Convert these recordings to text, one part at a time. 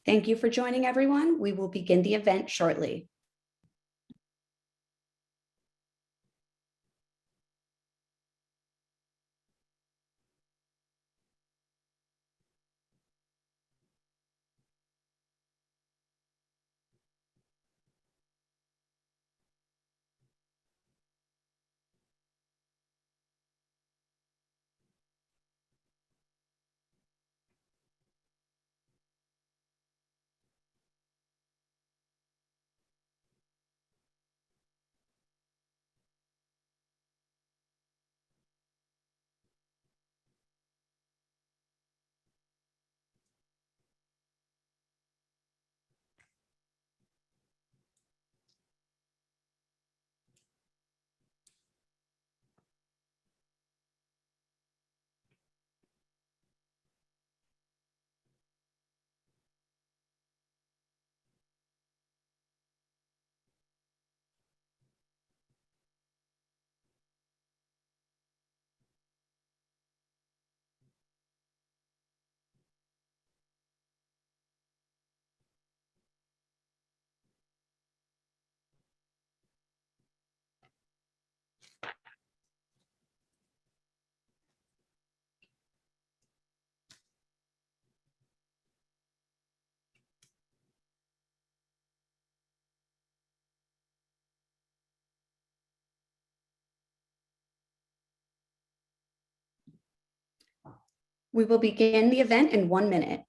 Thank you for joining, everyone. We will begin the event shortly. We will begin the event in 1 minute.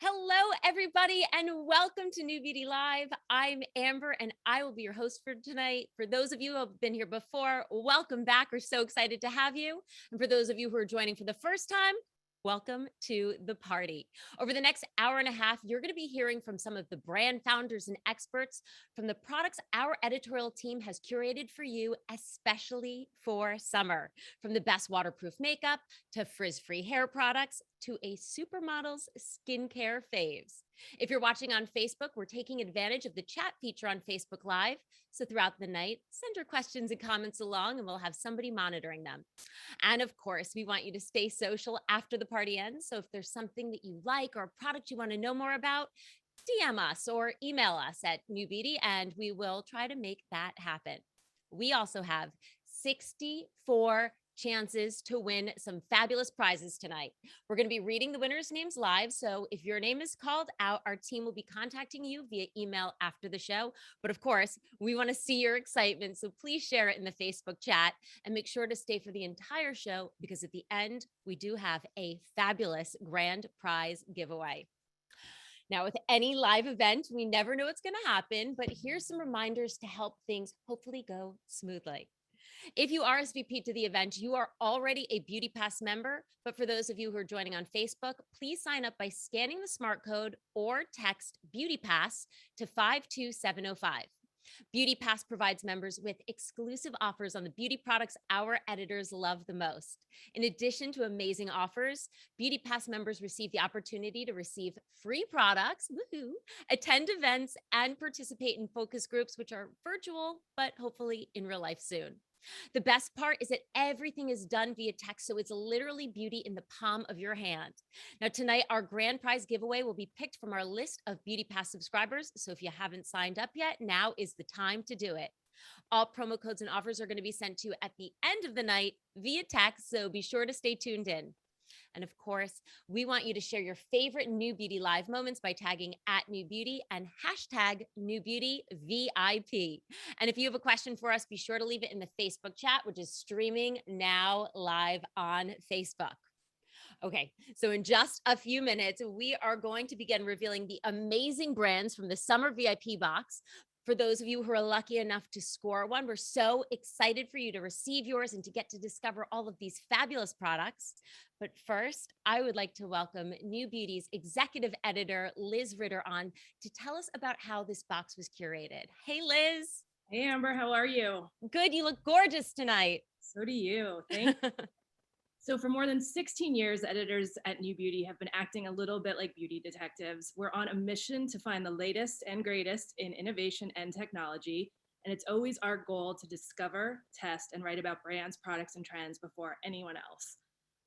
Hello, everybody, and welcome to New Beauty Live. I'm Amber, and I will be your host for tonight. For those of you who have been here before, welcome back. We're so excited to have you. And for those of you who are joining for the first time, welcome to the party. Over the next hour and a half, you're going to be hearing from some of the brand founders and experts from the products our editorial team has curated for you, especially for summer. From the best waterproof makeup to frizz-free hair products to a supermodel's skincare faves. If you're watching on Facebook, we're taking advantage of the chat feature on Facebook Live. So throughout the night, send your questions and comments along and we'll have somebody monitoring them. And of course, we want you to stay social after the party ends. So if there's something that you like or a product you want to know more about, DM us or email us at NewBeauty and we will try to make that happen. We also have 64 chances to win some fabulous prizes tonight. We're going to be reading the winners' names live. So if your name is called out, our team will be contacting you via email after the show. But of course, we want to see your excitement. So please share it in the Facebook chat and make sure to stay for the entire show because at the end, we do have a fabulous grand prize giveaway. Now, with any live event, we never know what's going to happen, but here's some reminders to help things hopefully go smoothly. If you RSVP to the event, you are already a Beauty Pass member. But for those of you who are joining on Facebook, please sign up by scanning the smart code or text Beauty Pass to 52705. Beauty Pass provides members with exclusive offers on the beauty products our editors love the most. In addition to amazing offers, Beauty Pass members receive the opportunity to receive free products, woohoo, attend events, and participate in focus groups, which are virtual, but hopefully in real life soon. The best part is that everything is done via text, so it's literally beauty in the palm of your hand. Now, tonight, our grand prize giveaway will be picked from our list of Beauty Pass subscribers, so if you haven't signed up yet, now is the time to do it. All promo codes and offers are going to be sent to you at the end of the night via text, so be sure to stay tuned in. And of course, we want you to share your favorite New Beauty Live moments by tagging at New Beauty and hashtag New Beauty VIP. And if you have a question for us, be sure to leave it in the Facebook chat, which is streaming now live on Facebook. Okay, so in just a few minutes, we are going to begin revealing the amazing brands from the Summer VIP box. For those of you who are lucky enough to score one, we're so excited for you to receive yours and to get to discover all of these fabulous products. But first, I would like to welcome NewBeauty's executive editor, Liz Ritter, on to tell us about how this box was curated. Hey, Liz. Hey, Amber, how are you? Good. You look gorgeous tonight. So do you. Thank you. So for more than 16 years, editors at NewBeauty have been acting a little bit like beauty detectives. We're on a mission to find the latest and greatest in innovation and technology. And it's always our goal to discover, test, and write about brands, products, and trends before anyone else.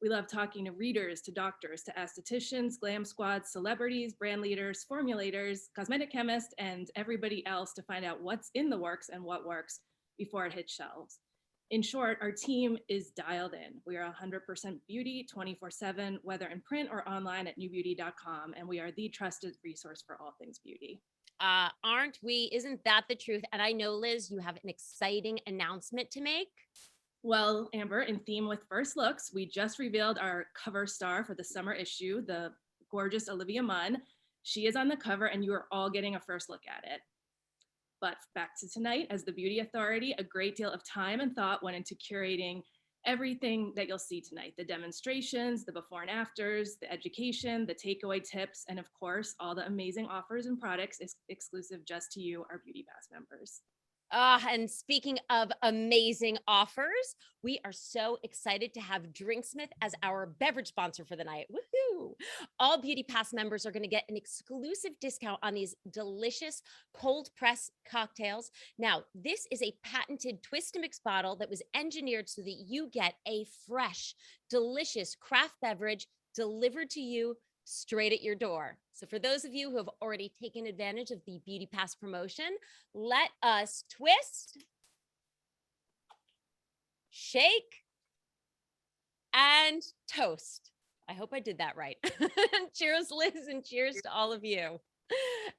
We love talking to readers, to doctors, to estheticians, glam squads, celebrities, brand leaders, formulators, cosmetic chemists, and everybody else to find out what's in the works and what works before it hits shelves. In short, our team is dialed in. We are 100% beauty 24/7, whether in print or online at newbeauty.com, and we are the trusted resource for all things beauty. Aren't we? Isn't that the truth? And I know, Liz, you have an exciting announcement to make. Well, Amber, in theme with first looks, we just revealed our cover star for the summer issue, the gorgeous Olivia Munn. She is on the cover, and you are all getting a first look at it. But back to tonight, as the beauty authority, a great deal of time and thought went into curating everything that you'll see tonight: the demonstrations, the before and afters, the education, the takeaway tips, and of course, all the amazing offers and products exclusive just to you, our Beauty Pass members. And speaking of amazing offers, we are so excited to have Drinksmith as our beverage sponsor for the night. Woohoo! All Beauty Pass members are going to get an exclusive discount on these delicious cold press cocktails. Now, this is a patented twist and mix bottle that was engineered so that you get a fresh, delicious craft beverage delivered to you straight at your door. So for those of you who have already taken advantage of the Beauty Pass promotion, let us twist, shake, and toast. I hope I did that right. Cheers, Liz, and cheers to all of you.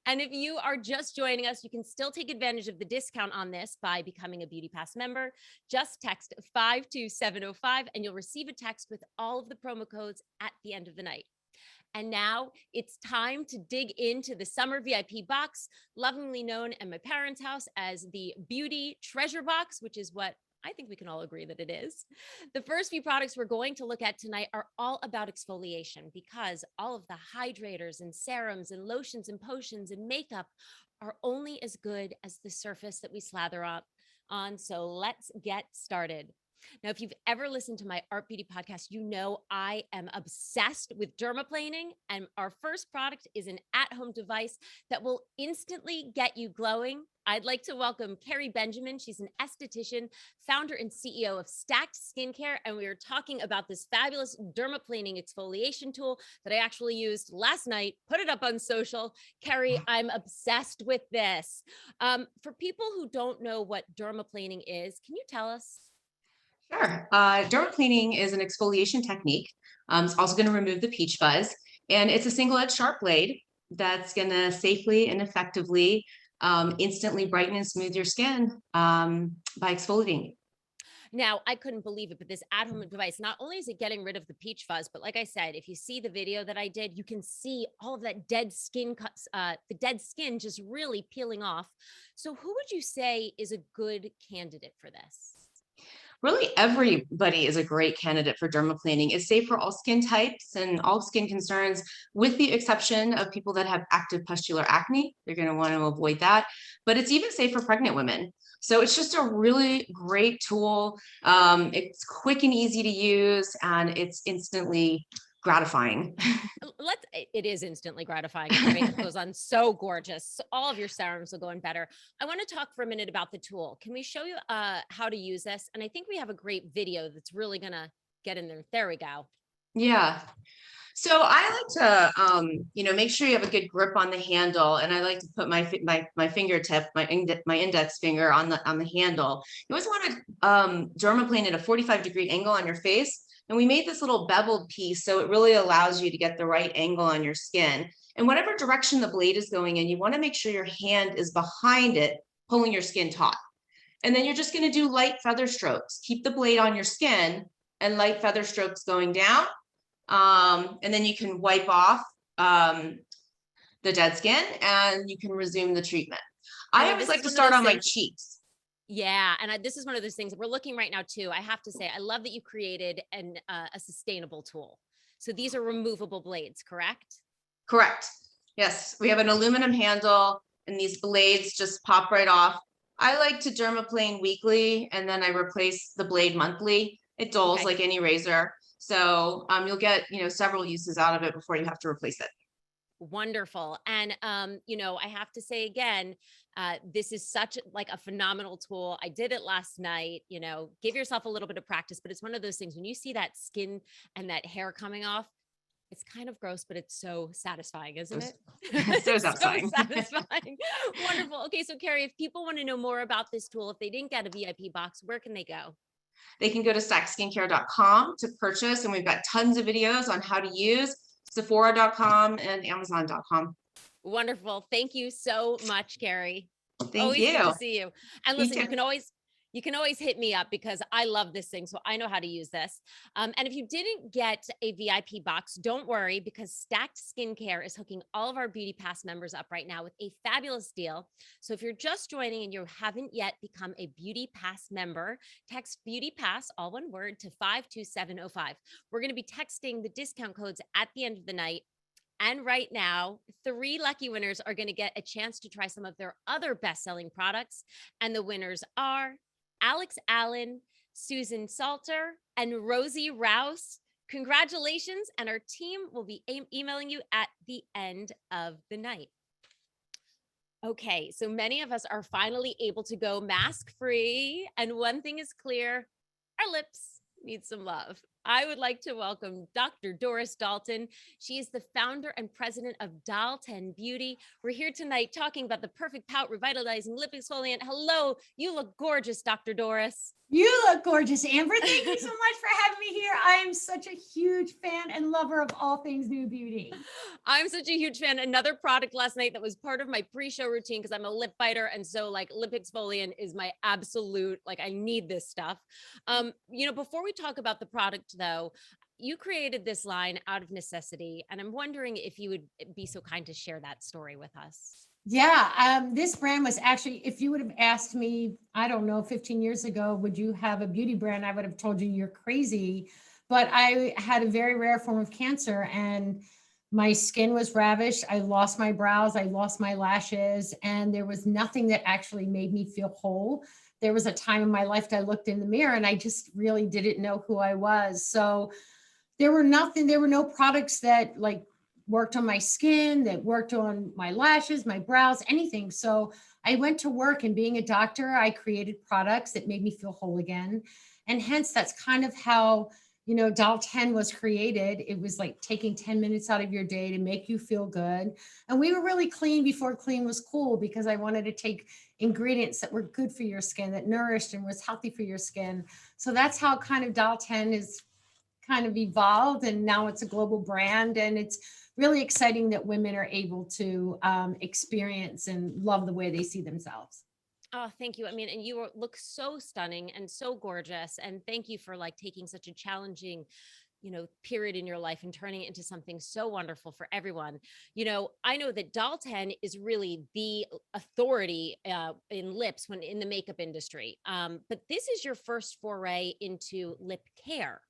And if you are just joining us, you can still take advantage of the discount on this by becoming a Beauty Pass member. Just text 52705 and you'll receive a text with all of the promo codes at the end of the night. And now it's time to dig into the summer VIP box, lovingly known at my parents' house as the Beauty Treasure Box, which is what I think we can all agree that it is. The first few products we're going to look at tonight are all about exfoliation, because all of the hydrators and serums and lotions and potions and makeup are only as good as the surface that we slather on. So let's get started. Now, if you've ever listened to my Art Beauty podcast, you know I am obsessed with dermaplaning, and our first product is an at-home device that will instantly get you glowing. I'd like to welcome Carrie Benjamin. She's an esthetician, founder and CEO of Stacked Skincare, and we are talking about this fabulous dermaplaning exfoliation tool that I actually used last night, put it up on social. Carrie, I'm obsessed with this. For people who don't know what dermaplaning is, can you tell us? Sure. Dermaplaning is an exfoliation technique. It's also going to remove the peach fuzz, and it's a single-edged sharp blade that's going to safely and effectively instantly brighten and smooth your skin by exfoliating. Now, I couldn't believe it, but this at-home device, not only is it getting rid of the peach fuzz, but like I said, if you see the video that I did, you can see all of that dead skin cuts, the dead skin just really peeling off. So who would you say is a good candidate for this? Really, everybody is a great candidate for dermaplaning. It's safe for all skin types and all skin concerns, with the exception of people that have active pustular acne. They're going to want to avoid that. But it's even safe for pregnant women. So it's just a really great tool. It's quick and easy to use, and it's instantly gratifying. It is instantly gratifying. Your makeup goes on so gorgeous. All of your serums will go in better. I want to talk for a minute about the tool. Can we show you how to use this? And I think we have a great video that's really going to get in there. There we go. Yeah. So I like to, make sure you have a good grip on the handle, and I like to put my fingertip, my index finger on the handle. You always want to dermaplane at a 45-degree angle on your face. And we made this little beveled piece, so it really allows you to get the right angle on your skin. And whatever direction the blade is going in, you want to make sure your hand is behind it, pulling your skin taut. And then you're just going to do light feather strokes. Keep the blade on your skin and light feather strokes going down. And then you can wipe off the dead skin, and you can resume the treatment. I always this like is to one of start those on my things- cheeks. Yeah, and this is one of those things that we're looking right now too. I have to say, I love that you created a sustainable tool. So these are removable blades, correct? Correct. Yes, we have an aluminum handle and these blades just pop right off. I like to dermaplane weekly and then I replace the blade monthly. It dulls Okay. like any razor. So you'll get, several uses out of it before you have to replace it. Wonderful. And, I have to say again, this is such like a phenomenal tool. I did it last night, give yourself a little bit of practice, but it's one of those things when you see that skin and that hair coming off, it's kind of gross, but it's so satisfying, isn't it? So It's satisfying. satisfying. Wonderful. Okay. So Carrie, if people want to know more about this tool, if they didn't get a VIP box, where can they go? They can go to stackskincare.com to purchase, and we've got tons of videos on how to use Sephora.com and Amazon.com. Wonderful. Thank you so much, Carrie. Thank Always you. good to see you. And Me listen, too. you can always hit me up because I love this thing. So I know how to use this. And if you didn't get a VIP box, don't worry because Stacked Skincare is hooking all of our Beauty Pass members up right now with a fabulous deal. So if you're just joining and you haven't yet become a Beauty Pass member, text Beauty Pass, all one word, to 52705. We're going to be texting the discount codes at the end of the night. And right now, 3 lucky winners are going to get a chance to try some of their other best-selling products. And the winners are Alex Allen, Susan Salter, and Rosie Rouse. Congratulations. And our team will be emailing you at the end of the night. Okay, so many of us are finally able to go mask-free. And one thing is clear, our lips need some love. I would like to welcome Dr. Doris Dalton. She is the founder and president of Dalton Beauty. We're here tonight talking about the perfect pout revitalizing lip exfoliant. Hello, you look gorgeous, Dr. Doris. You look gorgeous, Amber. Thank you so much for having me here. I am such a huge fan and lover of all things New Beauty. I'm such a huge fan. Another product last night that was part of my pre-show routine because I'm a lip biter. And so like lip exfoliant is my absolute, like I need this stuff. Before we talk about the product though, you created this line out of necessity. And I'm wondering if you would be so kind to share that story with us. Yeah, this brand was actually, if you would have asked me, I don't know, 15 years ago, would you have a beauty brand? I would have told you you're crazy. But I had a very rare form of cancer and my skin was ravished. I lost my brows, I lost my lashes, and there was nothing that actually made me feel whole. There was a time in my life that I looked in the mirror and I just really didn't know who I was. So there were no products that like worked on my skin, that worked on my lashes, my brows, anything. So I went to work, and being a doctor, I created products that made me feel whole again. And hence that's kind of how, Dalton was created. It was like taking 10 minutes out of your day to make you feel good. And we were really clean before clean was cool because I wanted to take ingredients that were good for your skin, that nourished and was healthy for your skin. So that's how kind of Dalton is kind of evolved, and now it's a global brand, and it's really exciting that women are able to experience and love the way they see themselves. Oh, thank you. I mean, and you look so stunning and so gorgeous. And thank you for like taking such a challenging, period in your life and turning it into something so wonderful for everyone. I know that Dalton is really the authority in lips when in the makeup industry. But this is your first foray into lip care.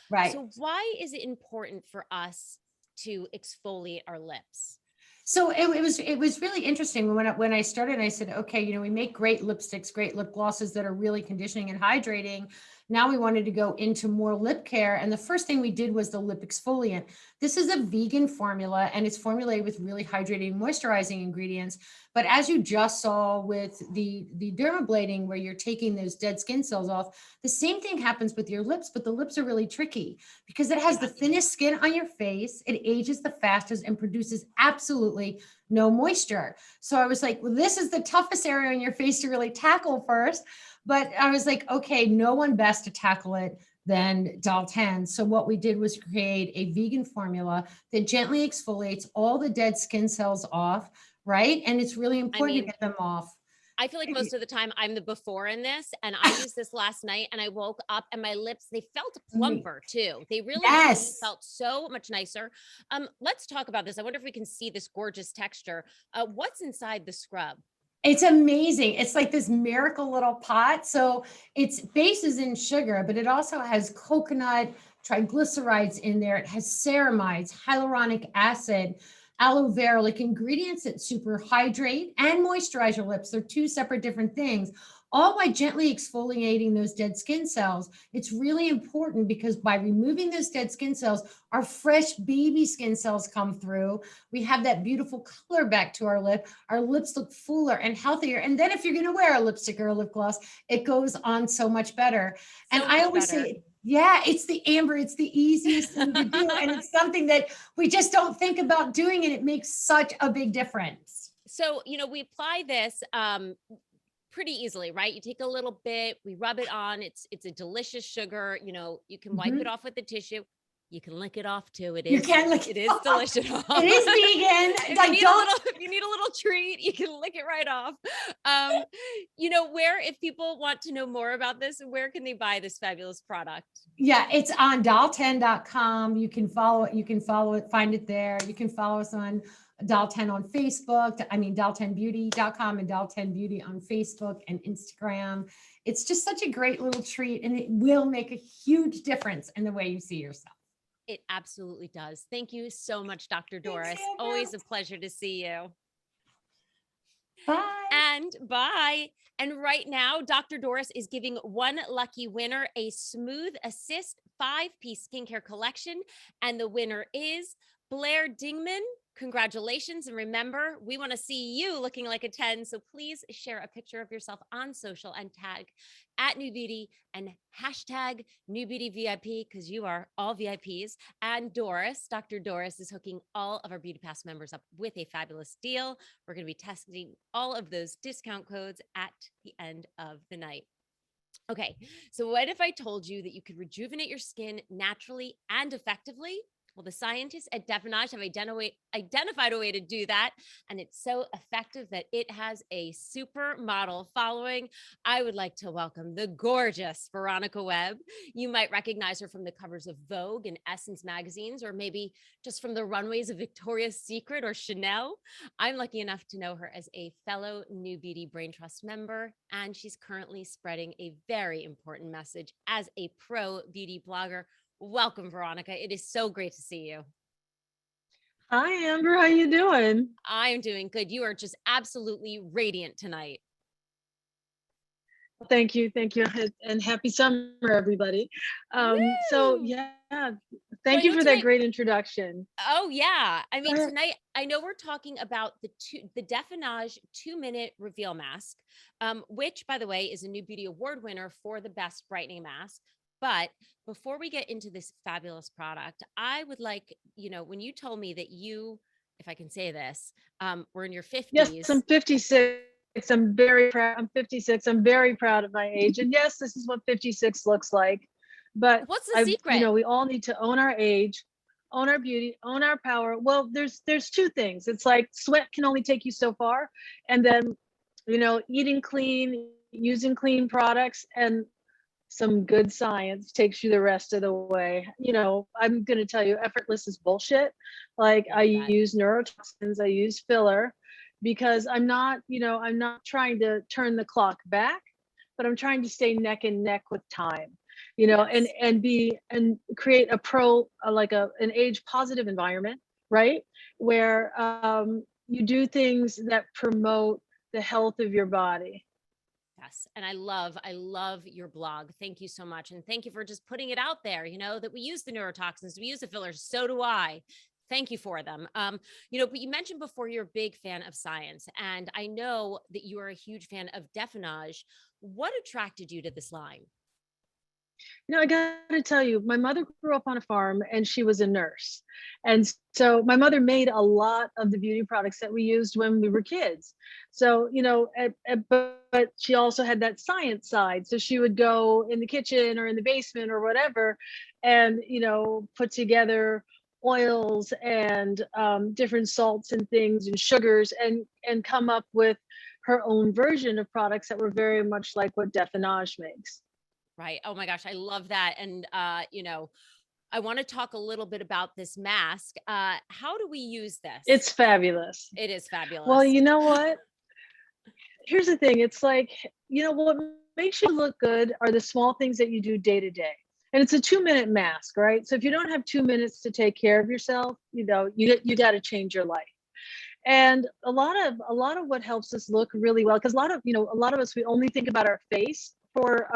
Right. So why is it important for us to exfoliate our lips? So it was really interesting when I started. I said, okay, we make great lipsticks, great lip glosses that are really conditioning and hydrating. Now we wanted to go into more lip care, and the first thing we did was the lip exfoliant. This is a vegan formula, and it's formulated with really hydrating, moisturizing ingredients. But as you just saw with the dermaplaning, where you're taking those dead skin cells off, the same thing happens with your lips, but the lips are really tricky because it has the thinnest skin on your face. It ages the fastest and produces absolutely no moisture. So I was like, well, this is the toughest area on your face to really tackle first. But I was like, okay, no one best to tackle it than Dalton. So what we did was create a vegan formula that gently exfoliates all the dead skin cells off, right? And it's really important to get them off. I feel like most of the time I'm the before in this, and I used this last night and I woke up and my lips, they felt plumper too. They really felt so much nicer. Let's talk about this. I wonder if we can see this gorgeous texture. What's inside the scrub? It's amazing. It's like this miracle little pot. So its base is in sugar, but it also has coconut triglycerides in there. It has ceramides, hyaluronic acid, aloe vera, like ingredients that super hydrate and moisturize your lips. They're two separate different things, all by gently exfoliating those dead skin cells. It's really important because by removing those dead skin cells, our fresh baby skin cells come through. We have that beautiful color back to our lip. Our lips look fuller and healthier. And then if you're going to wear a lipstick or a lip gloss, it goes on so much better. And So I much always better. say, yeah, it's the Amber. It's the easiest thing to do. And it's something that we just don't think about doing. And it makes such a big difference. So, we apply this pretty easily, right? You take a little bit, we rub it on. It's a delicious sugar. You can wipe it off with the tissue. You can lick it off too. It You is, can lick it it is off. delicious. It is vegan. If Like, if you need a little treat, you can lick it right off. Where, if people want to know more about this, where can they buy this fabulous product? yeah, it's on doll10.com. You can follow it, find it there. You can follow us on doll10 on Facebook. I mean, doll10beauty.com and doll10beauty on Facebook and Instagram. It's just such a great little treat, and it will make a huge difference in the way you see yourself. It absolutely does. Thank you so much, Dr. Doris. Amber. Always a pleasure to see you. Bye. And bye. And right now, Dr. Doris is giving one lucky winner a Smooth Assist 5-piece skincare collection. And the winner is Blair Dingman. Congratulations. And remember, we want to see you looking like a 10. So please share a picture of yourself on social and tag @NewBeauty and hashtag NewBeautyVIP, because you are all VIPs. And Dr. Doris is hooking all of our Beauty Pass members up with a fabulous deal. We're going to be testing all of those discount codes at the end of the night. Okay, so what if I told you that you could rejuvenate your skin naturally and effectively? Well, the scientists at Definage have identified a way to do that, and it's so effective that it has a supermodel following. I would like to welcome the gorgeous Veronica Webb. You might recognize her from the covers of Vogue and Essence magazines, or maybe just from the runways of Victoria's Secret or Chanel. I'm lucky enough to know her as a fellow New Beauty Brain Trust member, and she's currently spreading a very important message as a pro beauty blogger. Welcome, Veronica. It is so great to see you. Hi, Amber. How you doing? I'm doing good. You are just absolutely radiant tonight. Thank you. Thank you. And happy summer, everybody. So Woo! yeah, So thank you for that great introduction. Oh yeah. I mean, Go ahead. tonight, I know we're talking about the Definage 2-minute reveal mask, which, by the way, is a New Beauty Award winner for the best brightening mask. But before we get into this fabulous product, I would like, when you told me that you, if I can say this, were in your 50s. Yes, I'm 56. I'm very proud. I'm 56. I'm very proud of my age. And yes, this is what 56 looks like. But What's the secret? we all need to own our age, own our beauty, own our power. Well, there's two things. It's like sweat can only take you so far. And then, eating clean, using clean products, and some good science takes you the rest of the way. I'm going to tell you, effortless is bullshit. Like, I use neurotoxins, I use filler, because I'm not trying to turn the clock back, but I'm trying to stay neck and neck with time, Yes. and create an age positive environment, right? Where you do things that promote the health of your body. Yes. And I love your blog. Thank you so much. And thank you for just putting it out there, that we use the neurotoxins, we use the fillers. So do I. Thank you for them. But you mentioned before you're a big fan of science, and I know that you are a huge fan of Definage. What attracted you to this line? I got to tell you, my mother grew up on a farm and she was a nurse. And so my mother made a lot of the beauty products that we used when we were kids. So, but she also had that science side. So she would go in the kitchen or in the basement or whatever, and, put together oils and different salts and things and sugars, and come up with her own version of products that were very much like what Definage makes. Right. Oh my gosh, I love that. And, I want to talk a little bit about this mask. How do we use this? It's fabulous. It is fabulous. Well, you know what? here's the thing. It's like, what makes you look good are the small things that you do day to day. And it's a 2-minute mask, right? So if you don't have 2 minutes to take care of yourself, you got to change your life. And a lot of what helps us look really well, because a lot of us, we only think about our face for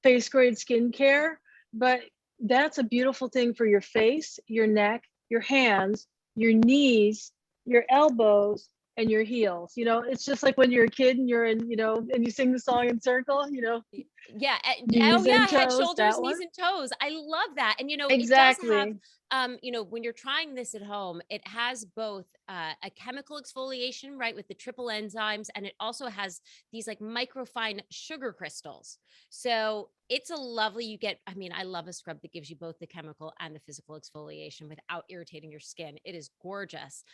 face grade skincare, but that's a beautiful thing for your face, your neck, your hands, your knees, your elbows, and your heels. It's just like when you're a kid and you're in, and you sing the song in circle, Yeah. knees and Head, toes, shoulders, that knees, one. and toes. I love that. And, it does have, Exactly. when you're trying this at home, it has both a chemical exfoliation, right, with the triple enzymes, and it also has these like microfine sugar crystals. So it's a lovely, I love a scrub that gives you both the chemical and the physical exfoliation without irritating your skin. It is gorgeous.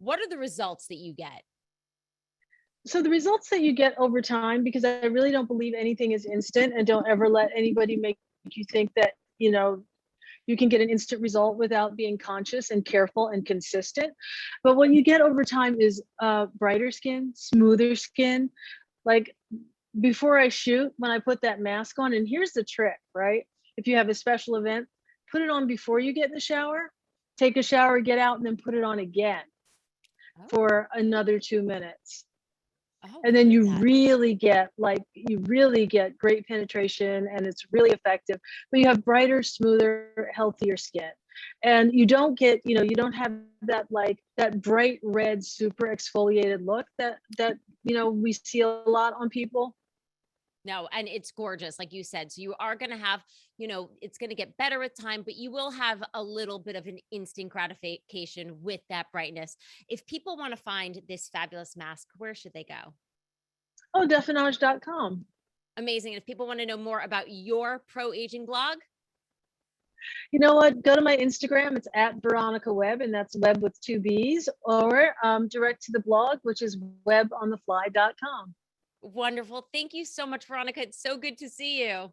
What are the results that you get? So the results that you get over time, because I really don't believe anything is instant, and don't ever let anybody make you think that, you can get an instant result without being conscious and careful and consistent. But what you get over time is brighter skin, smoother skin. Like before I shoot, when I put that mask on, and here's the trick, right? If you have a special event, put it on before you get in the shower, take a shower, get out, and then put it on again for another 2 minutes. And then you really get great penetration, and it's really effective. But you have brighter, smoother, healthier skin. And you don't get, you don't have that bright red, super exfoliated look that we see a lot on people. No, and it's gorgeous, like you said. So you are going to have, it's going to get better with time, but you will have a little bit of an instant gratification with that brightness. If people want to find this fabulous mask, where should they go? Oh, definage.com. Amazing. And if people want to know more about your pro-aging blog? You know what? Go to my Instagram. It's at Veronica Webb, and that's Webb with 2 B's, or direct to the blog, which is webonthefly.com. Wonderful. Thank you so much, Veronica. It's so good to see you.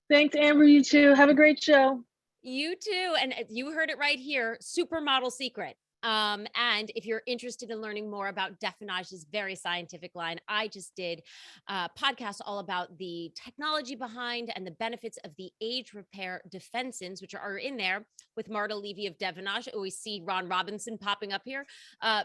Thanks, Amber. You too. Have a great show. You too. And you heard it right here. Supermodel secret. And if you're interested in learning more about Definage's very scientific line, I just did a podcast all about the technology behind and the benefits of the age repair defensins, which are in there with Marta Levy of Definage. I always see Ron Robinson popping up here.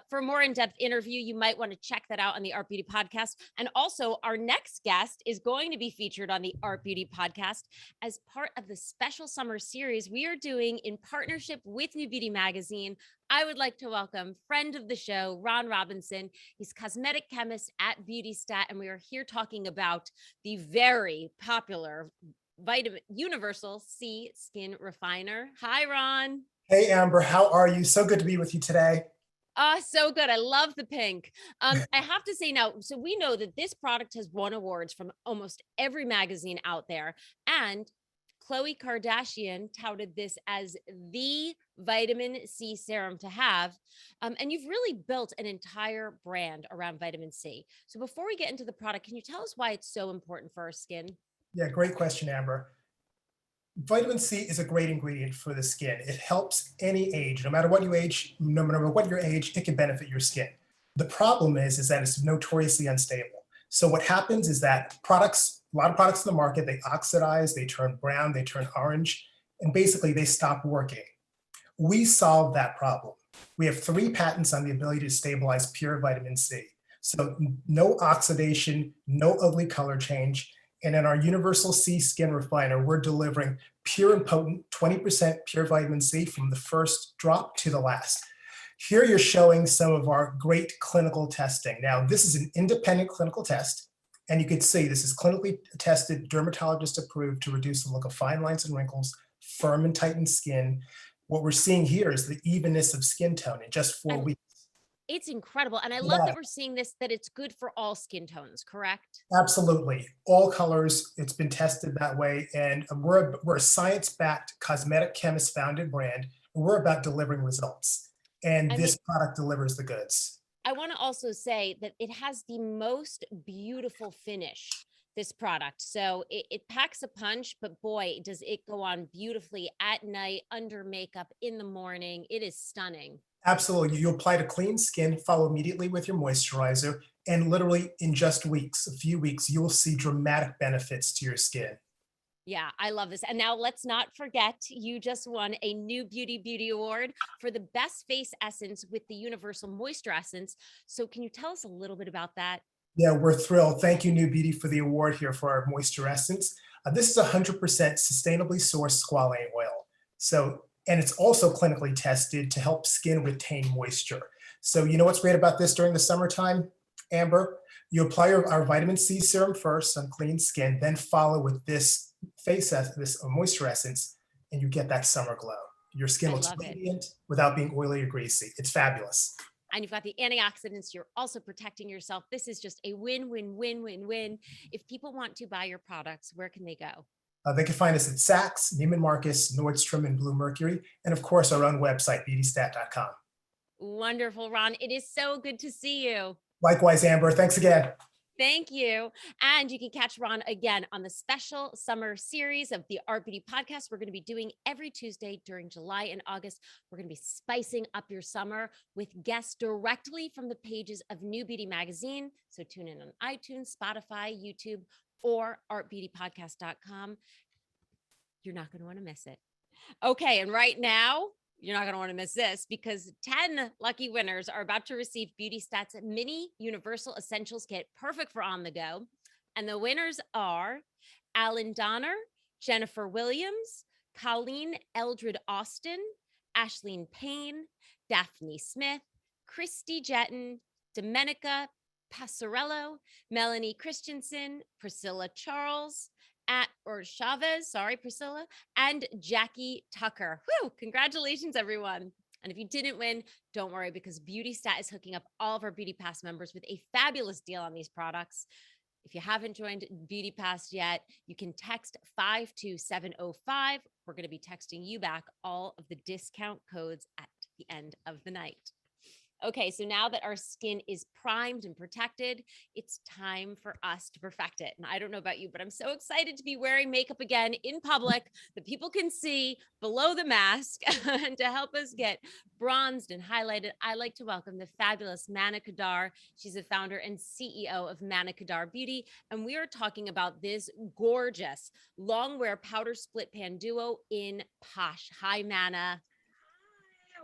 For a more in-depth interview, you might want to check that out on the Art Beauty podcast. And also our next guest is going to be featured on the Art Beauty podcast as part of the special summer series we are doing in partnership with New Beauty Magazine. I would like to welcome friend of the show, Ron Robinson. He's cosmetic chemist at BeautyStat, and we are here talking about the very popular vitamin Universal C Skin Refiner. Hi, Ron. Hey, Amber, how are you? So good to be with you today. So good. I love the pink. I have to say now, so we know that this product has won awards from almost every magazine out there, and Khloe Kardashian touted this as the vitamin C serum to have. And you've really built an entire brand around vitamin C. So before we get into the product, can you tell us why it's so important for our skin? Yeah, great question, Amber. Vitamin C is a great ingredient for the skin. It helps any age, no matter what you age, no matter what your age, it can benefit your skin. The problem is that it's notoriously unstable. So what happens is that a lot of products in the market, they oxidize, they turn brown, they turn orange, and basically they stop working. We solve that problem. We have 3 patents on the ability to stabilize pure vitamin C. So no oxidation, no ugly color change. And in our Universal C Skin Refiner, we're delivering pure and potent 20% pure vitamin C from the first drop to the last. Here you're showing some of our great clinical testing. Now, this is an independent clinical test, and you can see this is clinically tested, dermatologist approved to reduce the look of fine lines and wrinkles, firm and tightened skin. What we're seeing here is the evenness of skin tone in just 4 weeks. It's incredible. And I love that we're seeing this, that it's good for all skin tones, correct? Absolutely. All colors. It's been tested that way. And we're a science-backed cosmetic chemist founded brand. And we're about delivering results. And this product delivers the goods. I want to also say that it has the most beautiful finish this product. So it packs a punch, but boy, does it go on beautifully at night, under makeup, in the morning. It is stunning. Absolutely. You apply to clean skin, follow immediately with your moisturizer, and literally in just weeks, a few weeks, you will see dramatic benefits to your skin. Yeah, I love this. And now let's not forget, you just won a NewBeauty Beauty Award for the best face essence with the Universal Moisture Essence. So can you tell us a little bit about that? Yeah, we're thrilled. Thank you, NewBeauty, for the award here for our moisture essence. This is 100% sustainably sourced squalane oil. So, and it's also clinically tested to help skin retain moisture. So you know what's great about this during the summertime, Amber? You apply our vitamin C serum first on clean skin, then follow with this this moisture essence, and you get that summer glow. Your skin looks radiant without being oily or greasy. It's fabulous. And you've got the antioxidants. You're also protecting yourself. This is just a win, win, win, win, win. If people want to buy your products, where can they go? They can find us at Saks, Neiman Marcus, Nordstrom, and Blue Mercury, and of course our own website, beautystat.com. Wonderful, Ron. It is so good to see you. Likewise, Amber. Thanks again. Thank you. And you can catch Ron again on the special summer series of the Art Beauty Podcast. We're going to be doing every Tuesday during July and August. We're going to be spicing up your summer with guests directly from the pages of NewBeauty magazine. So tune in on iTunes, Spotify, YouTube, or artbeautypodcast.com. You're not going to want to miss it. Okay. And right now, you're not going to want to miss this because 10 lucky winners are about to receive Beauty Stats Mini Universal Essentials Kit, perfect for on the go. And the winners are Alan Donner, Jennifer Williams, Colleen Eldred Austin, Ashleen Payne, Daphne Smith, Christy Jetton, Domenica Passarello, Melanie Christensen, Priscilla Charles, Chavez, sorry, Priscilla, and Jackie Tucker. Whew, congratulations, everyone. And if you didn't win, don't worry, because Beauty Stat is hooking up all of our Beauty Pass members with a fabulous deal on these products. If you haven't joined Beauty Pass yet, you can text 52705. We're going to be texting you back all of the discount codes at the end of the night. Okay, so now that our skin is primed and protected, it's time for us to perfect it. And I don't know about you, but I'm so excited to be wearing makeup again in public that people can see below the mask. And to help us get bronzed and highlighted, I like to welcome the fabulous Mana Kadar. She's the founder and CEO of Mana Kadar Beauty. And we are talking about this gorgeous long wear powder split pan duo in Posh. Hi, Mana.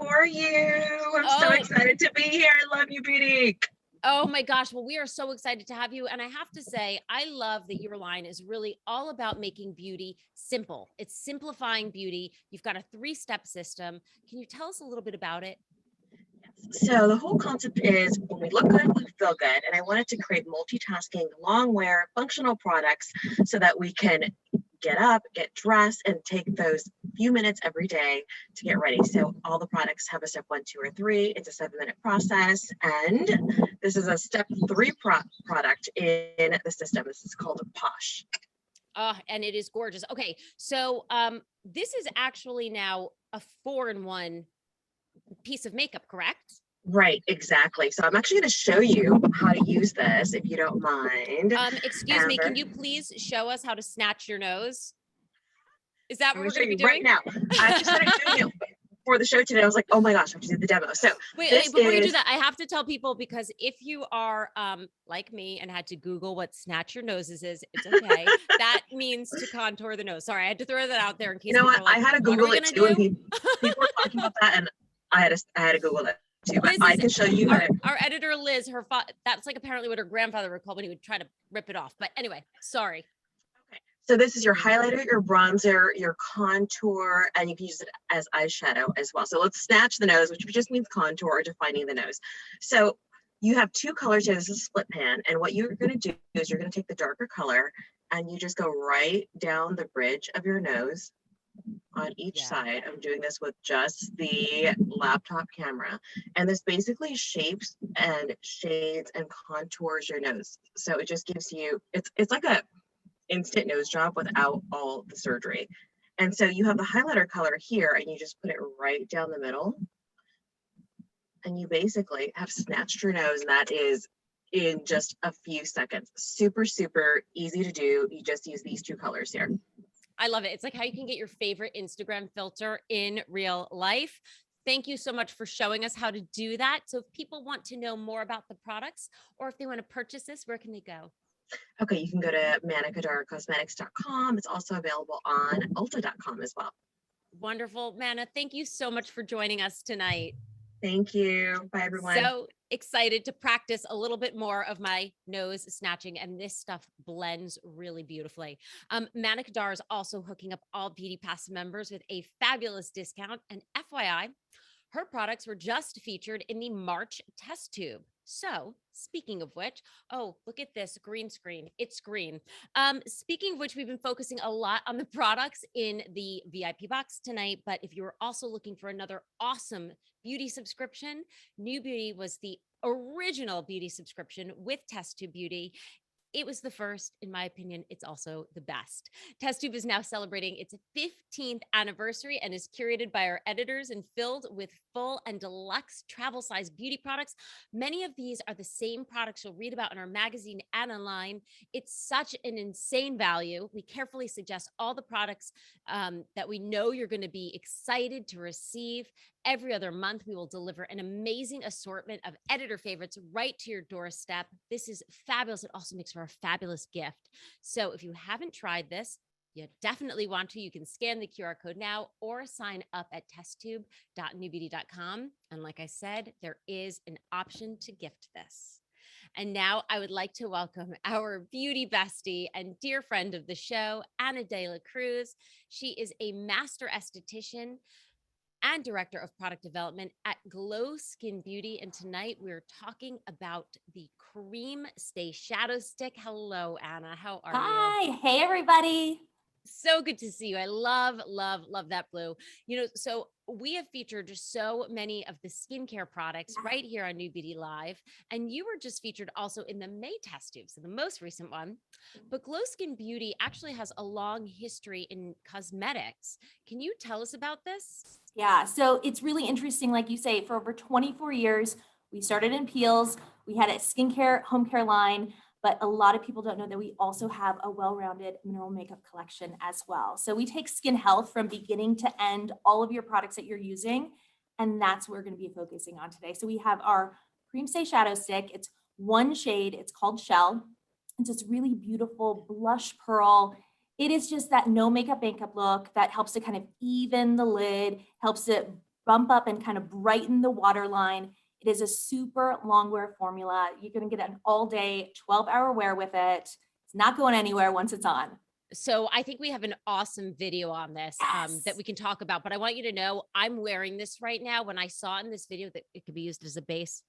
How are you? I'm so excited to be here. I love you, Beauty. Oh my gosh. Well, we are so excited to have you. And I have to say, I love that your line is really all about making beauty simple. It's simplifying beauty. You've got a 3-step system. Can you tell us a little bit about it? So the whole concept is when we look good, we feel good. And I wanted to create multitasking, long wear, functional products so that we can get up, get dressed, and take those few minutes every day to get ready. So all the products have a step 1, 2, or 3. It's a 7-minute process. And this is a step 3 product in the system. This is called Posh. And it is gorgeous. Okay. So this is actually now a 4-in-1 piece of makeup, correct? Right, exactly. So I'm actually going to show you how to use this, if you don't mind. Excuse me, can you please show us how to snatch your nose? Is that what we're going to be doing? Right now. I actually started doing it for the show today. I was like, oh my gosh, I have to do the demo. So wait, before you do that, I have to tell people, because if you are like me and had to Google what snatch your noses is, it's okay. That means to contour the nose. Sorry, I had to throw that out there in case. You know what? Like, I had to Google it too. And people were talking about that, and I had to Google it too. But I can show you. Our editor Liz, that's like apparently what her grandfather would call when he would try to rip it off. But anyway, sorry. Okay. So this is your highlighter, your bronzer, your contour, and you can use it as eyeshadow as well. So let's snatch the nose, which just means contour or defining the nose. So you have 2 colors here. This is a split pan. And what you're going to do is you're going to take the darker color and you just go right down the bridge of your nose on each side. I'm doing this with just the laptop camera. And this basically shapes and shades and contours your nose. So it just gives you, it's like a instant nose job without all the surgery. And so you have the highlighter color here and you just put it right down the middle. And you basically have snatched your nose, and that is in just a few seconds. Super, super easy to do. You just use these two colors here. I love it. It's like how you can get your favorite Instagram filter in real life. Thank you so much for showing us how to do that. So if people want to know more about the products or if they want to purchase this, where can they go? Okay, you can go to manicadorcosmetics.com. It's also available on ulta.com as well. Wonderful. Mana, thank you so much for joining us tonight. Thank you. Bye, everyone. So excited to practice a little bit more of my nose snatching, and this stuff blends really beautifully. Mana Kadar is also hooking up all Beauty Pass members with a fabulous discount. And FYI, her products were just featured in the March test tube. So speaking of which, oh, look at this green screen. It's green. Speaking of which, we've been focusing a lot on the products in the VIP box tonight. But if you're also looking for another awesome beauty subscription, NewBeauty was the original beauty subscription with Test Tube Beauty. It was the first, in my opinion. It's also the best. Test Tube is now celebrating its 15th anniversary and is curated by our editors and filled with full and deluxe travel size beauty products. Many of these are the same products you'll read about in our magazine and online. It's such an insane value. We carefully suggest all the products that we know you're going to be excited to receive. Every other month, we will deliver an amazing assortment of editor favorites right to your doorstep. This is fabulous. It also makes for a fabulous gift. So if you haven't tried this, you definitely want to. You can scan the QR code now or sign up at testtube.newbeauty.com. And like I said, there is an option to gift this. And now I would like to welcome our beauty bestie and dear friend of the show, Ana De La Cruz. She is a master esthetician and director of product development at Glow Skin Beauty. And tonight we're talking about the Cream Stay Shadow Stick. Hello, Anna. How are you? Hi. Hey, everybody. So good to see you. I love, love, love that blue. You know, so we have featured so many of the skincare products right here on New Beauty Live. And you were just featured also in the May test tube, so the most recent one. But Glow Skin Beauty actually has a long history in cosmetics. Can you tell us about this? Yeah, so it's really interesting. Like you say, for over 24 years, we started in peels. We had a skincare, home care line, but a lot of people don't know that we also have a well-rounded mineral makeup collection as well. So we take skin health from beginning to end, all of your products that you're using, and that's what we're going to be focusing on today. So we have our Cream Stay Shadow Stick. It's one shade. It's called Shell. It's this really beautiful blush pearl. It is just that no makeup look that helps to kind of even the lid, helps it bump up and kind of brighten the waterline. It is a super long wear formula. You're going to get an all day 12-hour wear with it. It's not going anywhere once it's on. So I think we have an awesome video on this that we can talk about, but I want you to know I'm wearing this right now. When I saw in this video that it could be used as a base,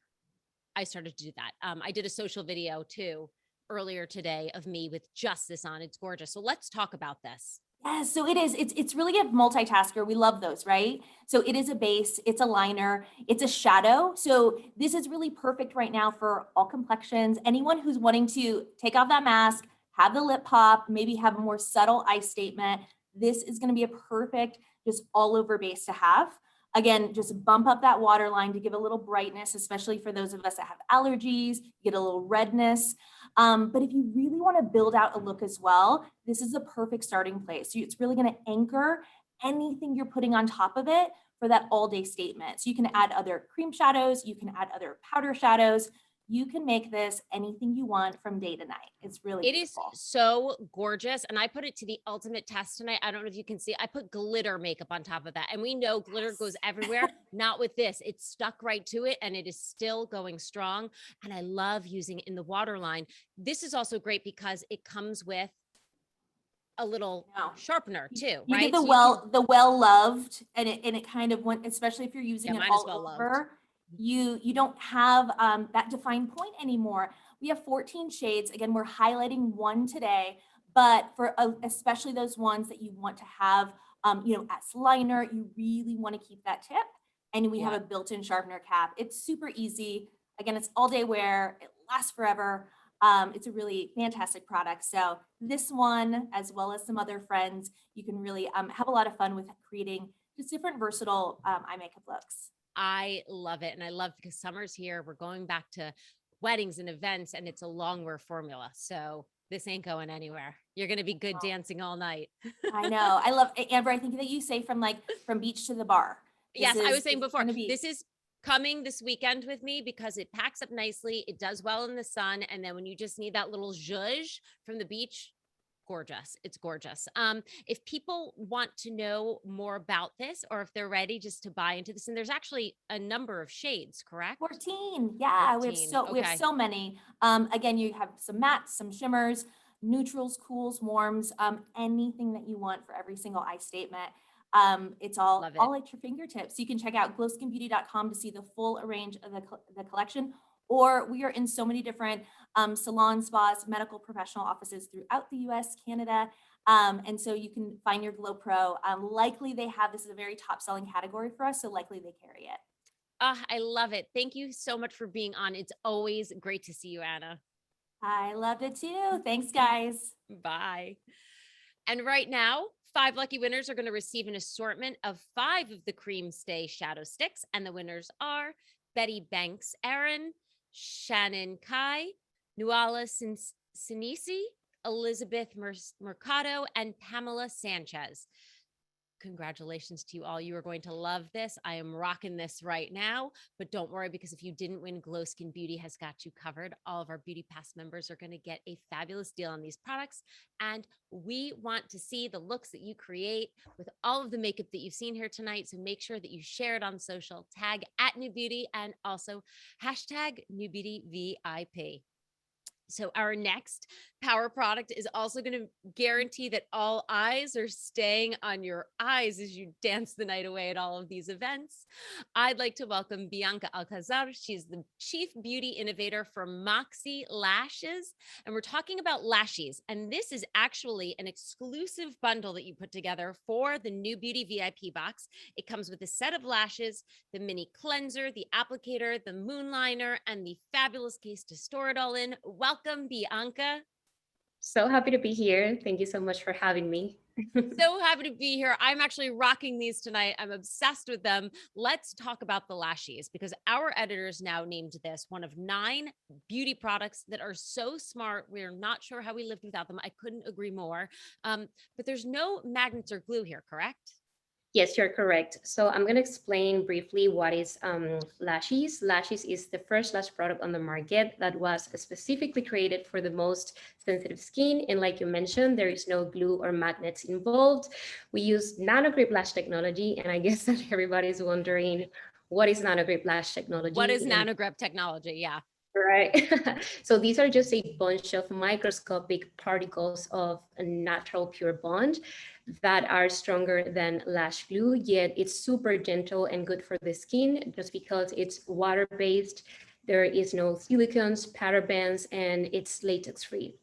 I started to do that. I did a social video too earlier today of me with just this on. It's gorgeous. So let's talk about this. Yeah, so it is. It's really a multitasker. We love those, right? So it is a base, it's a liner, it's a shadow. So this is really perfect right now for all complexions. Anyone who's wanting to take off that mask, have the lip pop, maybe have a more subtle eye statement. This is going to be a perfect, just all over base to have. Again, just bump up that waterline to give a little brightness, especially for those of us that have allergies, get a little redness. But if you really want to build out a look as well, this is a perfect starting place. So it's really going to anchor anything you're putting on top of it for that all day statement. So you can add other cream shadows, you can add other powder shadows. You can make this anything you want from day to night. It's really beautiful. Is so gorgeous. And I put it to the ultimate test tonight. I don't know if you can see, I put glitter makeup on top of that. And we know glitter goes everywhere. Not with this. It's stuck right to it and it is still going strong. And I love using it in the waterline. This is also great because it comes with a little sharpener too, you right? get the well-loved and it kind of went, especially if you're using it all over. You don't have that defined point anymore. We have 14 shades. Again, we're highlighting one today, but for especially those ones that you want to have, as liner, you really want to keep that tip. And we have a built-in sharpener cap. It's super easy. Again, it's all day wear. It lasts forever. It's a really fantastic product. So this one, as well as some other friends, you can really have a lot of fun with creating just different versatile eye makeup looks. I love it. And I love because summer's here. We're going back to weddings and events, and it's a long wear formula. So this ain't going anywhere. You're going to be good dancing all night. I know. I love Amber. I think that you say from beach to the bar. Yes, I was saying before, be this is coming this weekend with me because it packs up nicely. It does well in the sun. And then when you just need that little zhuzh from the beach, gorgeous. It's gorgeous. If people want to know more about this, or if they're ready just to buy into this, and there's actually a number of shades, correct? 14. Yeah, 14. we have so many. Again, you have some mattes, some shimmers, neutrals, cools, warms, anything that you want for every single eye statement. It's all Love it. all at your fingertips. You can check out glowskinbeauty.com to see the full range of the collection. Or we are in so many different salons, spas, medical professional offices throughout the US, Canada. And so you can find your Glow Pro. Likely they have, this is a very top selling category for us. So likely they carry it. I love it. Thank you so much for being on. It's always great to see you, Anna. I loved it too. Thanks, guys. Bye. And right now, 5 lucky winners are going to receive an assortment of 5 of the Cream Stay Shadow Sticks. And the winners are Betty Banks-Aaron, Shannon Kai, Nuala Sinisi, Elizabeth Mercado, and Pamela Sanchez. Congratulations to you all. You are going to love this. I am rocking this right now, but don't worry, because if you didn't win, Glow Skin Beauty has got you covered. All of our Beauty Pass members are going to get a fabulous deal on these products. And we want to see the looks that you create with all of the makeup that you've seen here tonight. So make sure that you share it on social, tag @NewBeauty, and also #NewBeautyVIP. So our next power product is also going to guarantee that all eyes are staying on your eyes as you dance the night away at all of these events. I'd like to welcome Bianca Alcazar. She's the Chief Beauty Innovator for Moxie Lashes. And we're talking about lashes. And this is actually an exclusive bundle that you put together for the NewBeauty VIP box. It comes with a set of lashes, the mini cleanser, the applicator, the moonliner, and the fabulous case to store it all in. Welcome, Bianca. So happy to be here. Thank you so much for having me. So happy to be here. I'm actually rocking these tonight. I'm obsessed with them. Let's talk about the lashes, because our editors now named this one of 9 beauty products that are so smart. We're not sure how we lived without them. I couldn't agree more. But there's no magnets or glue here, correct? Yes, you're correct. So I'm going to explain briefly what is Lashes. Lashes is the first lash product on the market that was specifically created for the most sensitive skin. And like you mentioned, there is no glue or magnets involved. We use nanogrip lash technology. And I guess that everybody's wondering, what is nanogrip lash technology? What is nanogrip technology? Yeah. Right. So these are just a bunch of microscopic particles of a natural pure bond that are stronger than lash glue, yet it's super gentle and good for the skin just because it's water-based. There is no silicones, parabens, and it's latex-free.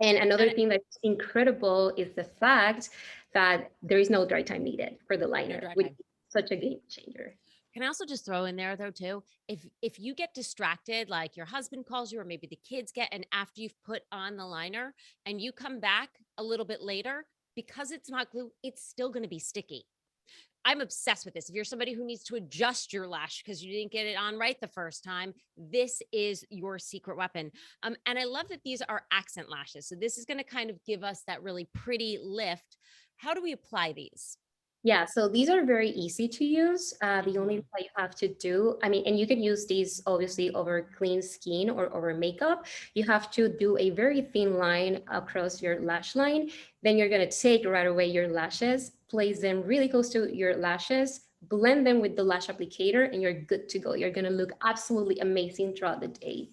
And another thing that's incredible is the fact that there is no dry time needed for the liner, which is such a game changer. Can I also just throw in there though too, if you get distracted, like your husband calls you or maybe the kids get, and after you've put on the liner and you come back a little bit later, because it's not glue, it's still going to be sticky. I'm obsessed with this. If you're somebody who needs to adjust your lash because you didn't get it on right the first time, this is your secret weapon. And I love that these are accent lashes. So this is going to kind of give us that really pretty lift. How do we apply these? Yeah, so these are very easy to use. The only thing that you have to do, and you can use these obviously over clean skin or over makeup. You have to do a very thin line across your lash line. Then you're gonna take right away your lashes, place them really close to your lashes, blend them with the lash applicator, and you're good to go. You're gonna look absolutely amazing throughout the day.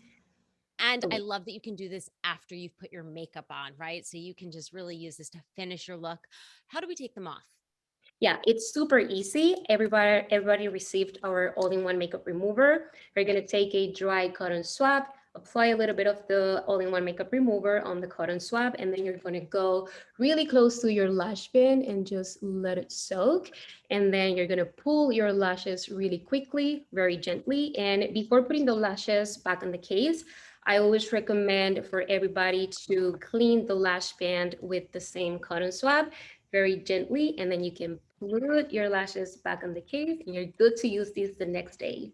And I love that you can do this after you've put your makeup on, right? So you can just really use this to finish your look. How do we take them off? Yeah, it's super easy. Everybody received our all-in-one makeup remover. We're gonna take a dry cotton swab, apply a little bit of the all-in-one makeup remover on the cotton swab, and then you're gonna go really close to your lash band and just let it soak. And then you're gonna pull your lashes really quickly, very gently. And before putting the lashes back on the case, I always recommend for everybody to clean the lash band with the same cotton swab very gently, and then you can put your lashes back on the case and you're good to use these the next day.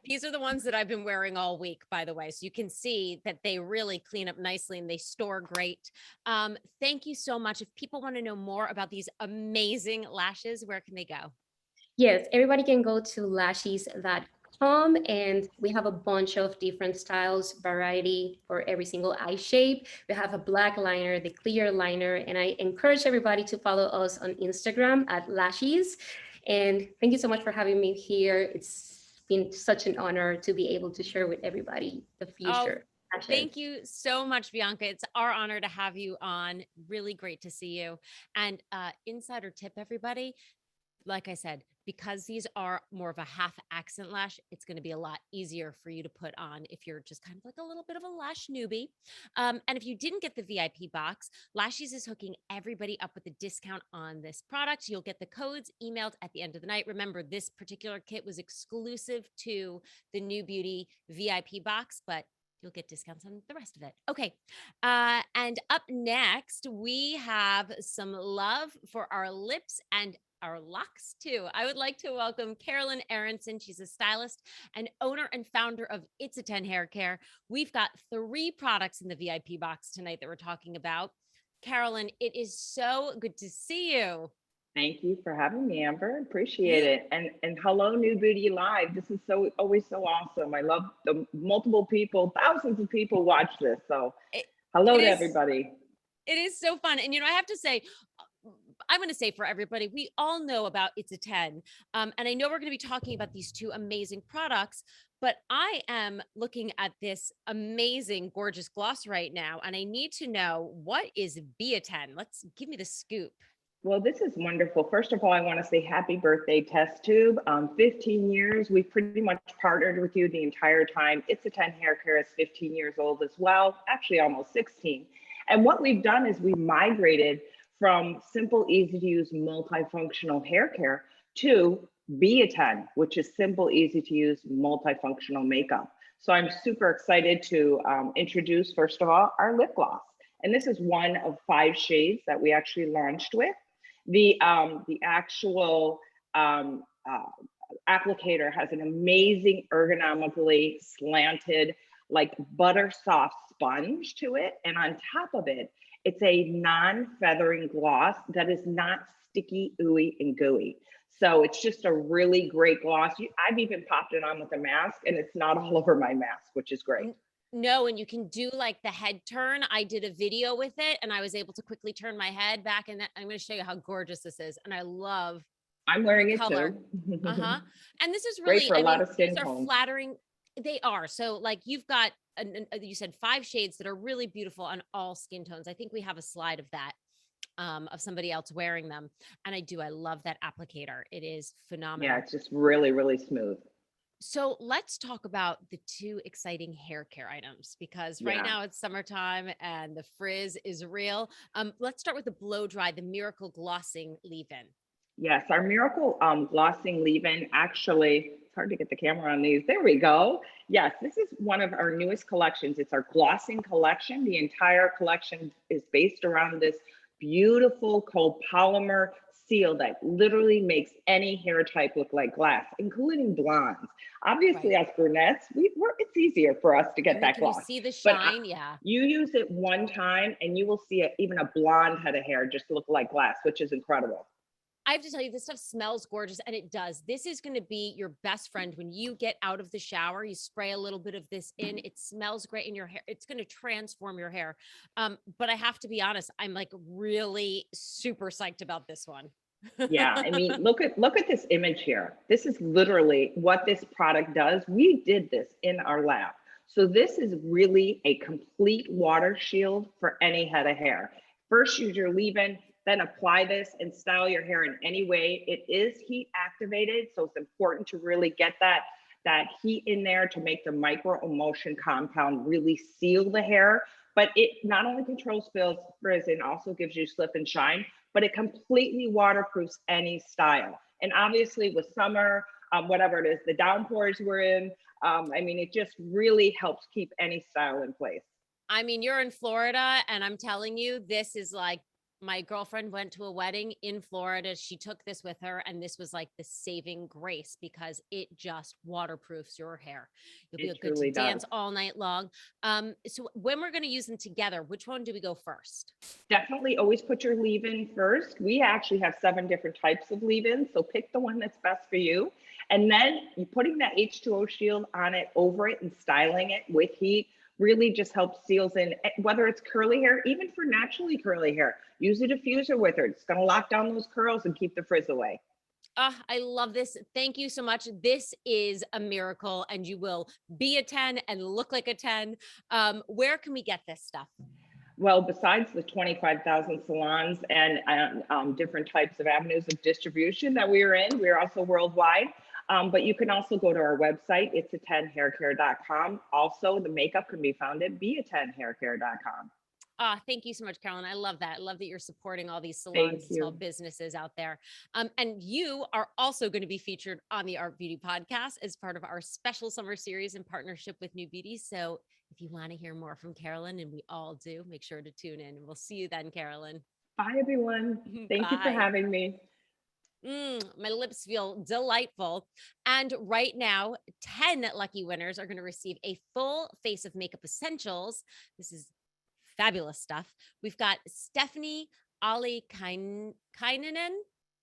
These are the ones that I've been wearing all week, by the way. So you can see that they really clean up nicely and they store great. Thank you so much. If people want to know more about these amazing lashes, where can they go? Yes, everybody can go to lashes.com, and we have a bunch of different styles, variety for every single eye shape. We have a black liner, the clear liner, and I encourage everybody to follow us on Instagram at Lashes. And thank you so much for having me here. It's been such an honor to be able to share with everybody the future. Thank you so much, Bianca. It's our honor to have you on. Really great to see you. And insider tip, everybody, like I said, because these are more of a half accent lash, it's going to be a lot easier for you to put on if you're just kind of like a little bit of a lash newbie. And if you didn't get the VIP box, Lashes is hooking everybody up with a discount on this product. You'll get the codes emailed at the end of the night. Remember, this particular kit was exclusive to the NewBeauty VIP box, but you'll get discounts on the rest of it. Okay. And up next, we have some love for our lips and our locks too. I would like to welcome Carolyn Aronson. She's a stylist and owner and founder of It's a 10 Hair Care. We've got 3 products in the VIP box tonight that we're talking about. Carolyn, it is so good to see you. Thank you for having me, Amber. Appreciate it. And hello, NewBeauty Live. This is always so awesome. I love the multiple people, thousands of people watch this. So hello to everybody. It is so fun. And, I have to say, I'm going to say for everybody, we all know about It's a 10. And I know we're going to be talking about these 2 amazing products, but I am looking at this amazing, gorgeous gloss right now. And I need to know, what is Be-A-10? Let's give me the scoop. Well, this is wonderful. First of all, I want to say happy birthday, Test Tube. 15 years. We've pretty much partnered with you the entire time. It's a 10 Hair Care is 15 years old as well, actually almost 16. And what we've done is we migrated from simple, easy to use, multifunctional hair care to Be-A-10, which is simple, easy to use, multifunctional makeup. So I'm super excited to introduce, first of all, our lip gloss. And this is one of 5 shades that we actually launched with. The actual applicator has an amazing ergonomically slanted, like butter soft sponge to it. And on top of it, it's a non-feathering gloss that is not sticky, ooey, and gooey. So it's just a really great gloss. I've even popped it on with a mask and it's not all over my mask, which is great. No, and you can do like the head turn. I did a video with it and I was able to quickly turn my head back, and I'm going to show you how gorgeous this is. And I love I'm wearing it color. too. And this is really, great for a lot of skin these are tones. flattering. They are. So like you've got, you said 5 shades that are really beautiful on all skin tones. I think we have a slide of that, of somebody else wearing them. And I love that applicator. It is phenomenal. Yeah, it's just really, really smooth. So let's talk about the 2 exciting hair care items, because right now it's summertime and the frizz is real. Let's start with the blow dry, the Miracle Glossing Leave-In. Yes, our Miracle Glossing Leave-In, actually, it's hard to get the camera on these. There we go. Yes, this is one of our newest collections. It's our glossing collection. The entire collection is based around this beautiful copolymer seal that literally makes any hair type look like glass, including blondes. Obviously, as brunettes, it's easier for us to get that gloss. You see the shine, You use it one time and you will see even a blonde head of hair just look like glass, which is incredible. I have to tell you, this stuff smells gorgeous, and it does. This is going to be your best friend when you get out of the shower. You spray a little bit of this in. It smells great in your hair. It's going to transform your hair. But I have to be honest, I'm like really super psyched about this one. Yeah, I mean, look at this image here. This is literally what this product does. We did this in our lab. So this is really a complete water shield for any head of hair. First, use your leave-in, then apply this and style your hair in any way. It is heat activated, so it's important to really get that heat in there to make the micro emulsion compound really seal the hair. But it not only controls frizz and also gives you slip and shine, but it completely waterproofs any style. And obviously with summer, whatever it is, the downpours we're in, I mean, it just really helps keep any style in place. I mean, you're in Florida and I'm telling you, this is like My girlfriend went to a wedding in Florida. She took this with her, and this was like the saving grace because it just waterproofs your hair. You'll be It good to truly dance does. all night long. So when we're going to use them together, which one do we go first? Definitely always put your leave-in first. We actually have 7 different types of leave-in, so pick the one that's best for you. And then you putting that H2O shield on it, over it, and styling it with heat really just helps seals in, whether it's curly hair, even for naturally curly hair. Use a diffuser with it. It's going to lock down those curls and keep the frizz away. I love this. Thank you so much. This is a miracle, and you will be a 10 and look like a 10. Where can we get this stuff? Well, besides the 25,000 salons and different types of avenues of distribution that we are in, we're also worldwide. But you can also go to our website, it's a10haircare.com. Also, the makeup can be found at be10haircare.com. Thank you so much, Carolyn. I love that. I love that you're supporting all these salons and small businesses out there. And you are also going to be featured on the Art Beauty podcast as part of our special summer series in partnership with NewBeauty. So if you want to hear more from Carolyn, and we all do, make sure to tune in. And we'll see you then, Carolyn. Bye, everyone. Thank you for having me. My lips feel delightful. And right now, 10 lucky winners are going to receive a full face of makeup essentials. This is fabulous stuff. We've got Stephanie Ali Kainen.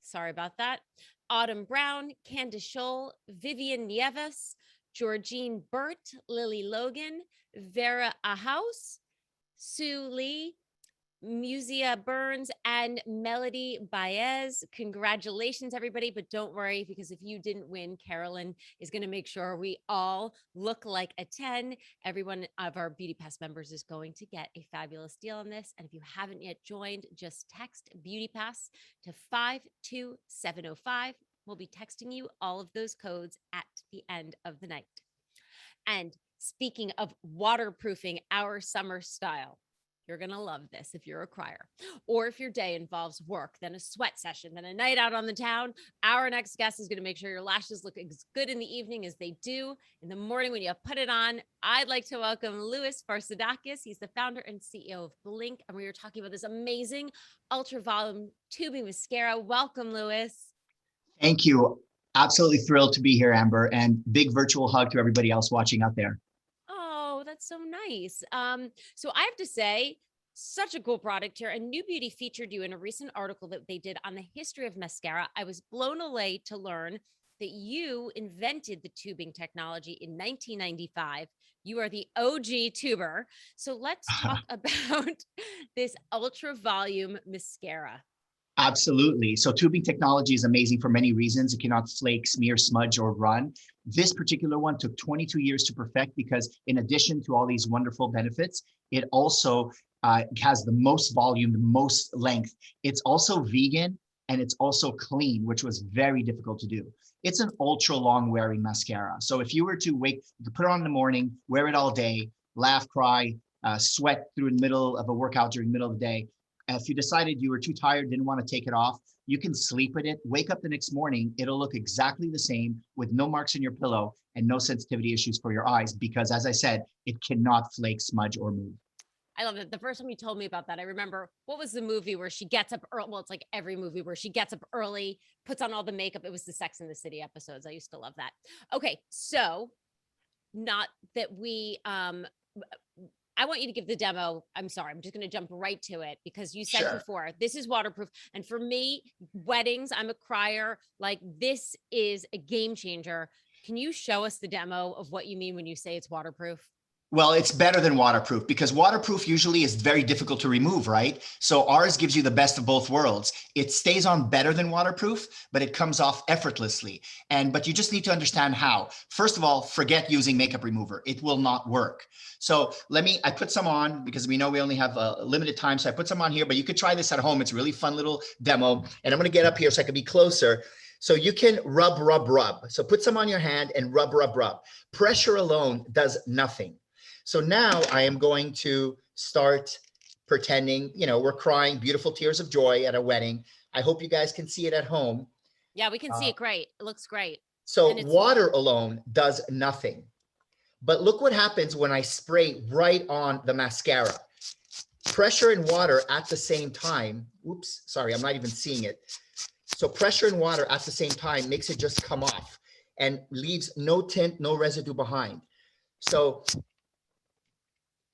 Sorry about that. Autumn Brown, Candace Scholl, Vivian Nieves, Georgine Burt, Lily Logan, Vera Ahaus, Sue Lee, Musia Burns, and Melody Baez. Congratulations, everybody. But don't worry, because if you didn't win, Carolyn is going to make sure we all look like a 10. Every one of our Beauty Pass members is going to get a fabulous deal on this. And if you haven't yet joined, just text Beauty Pass to 52705. We'll be texting you all of those codes at the end of the night. And speaking of waterproofing our summer style, you're going to love this if you're a crier, or if your day involves work, then a sweat session, then a night out on the town. Our next guest is going to make sure your lashes look as good in the evening as they do in the morning when you put it on. I'd like to welcome Louis Farsadakis. He's the founder and CEO of Blink, and we were talking about this amazing ultra volume tubing mascara. Welcome, Louis. Thank you. Absolutely thrilled to be here, Amber, and big virtual hug to everybody else watching out there. Oh, that's so nice. So I have to say, such a cool product here. And NewBeauty featured you in a recent article that they did on the history of mascara. I was blown away to learn that you invented the tubing technology in 1995. You are the OG tuber. So let's talk about this ultra volume mascara. Absolutely. So tubing technology is amazing for many reasons. It cannot flake, smear, smudge, or run. This particular one took 22 years to perfect because in addition to all these wonderful benefits, it also has the most volume, the most length. It's also vegan and it's also clean, which was very difficult to do. It's an ultra long wearing mascara. So if you were to put it on in the morning, wear it all day, laugh, cry, sweat through the middle of a workout during the middle of the day, if you decided you were too tired, didn't want to take it off, you can sleep with it, wake up the next morning, it'll look exactly the same with no marks in your pillow and no sensitivity issues for your eyes because, as I said, it cannot flake, smudge, or move. I love it. The first time you told me about that, I remember, what was the movie where she gets up early? Well, it's like every movie where she gets up early, puts on all the makeup. It was the Sex and the City episodes. I used to love that. Okay, so not that we... I want you to give the demo. I'm sorry. I'm just going to jump right to it because you said before, this is waterproof. And for me, weddings, I'm a crier. Like this is a game changer. Can you show us the demo of what you mean when you say it's waterproof? Well, it's better than waterproof because waterproof usually is very difficult to remove, right? So ours gives you the best of both worlds. It stays on better than waterproof, but it comes off effortlessly. But you just need to understand how. First of all, forget using makeup remover. It will not work. So I put some on because we know we only have a limited time. So I put some on here, but you could try this at home. It's a really fun little demo. And I'm going to get up here so I can be closer. So you can rub, rub, rub. So put some on your hand and rub, rub, rub. Pressure alone does nothing. So now I am going to start pretending, we're crying beautiful tears of joy at a wedding. I hope you guys can see it at home. Yeah, we can see it great. It looks great. So water alone does nothing. But look what happens when I spray right on the mascara. pressure and water at the same time. Oops, sorry, I'm not even seeing it. So pressure and water at the same time makes it just come off and leaves no tint, no residue behind. So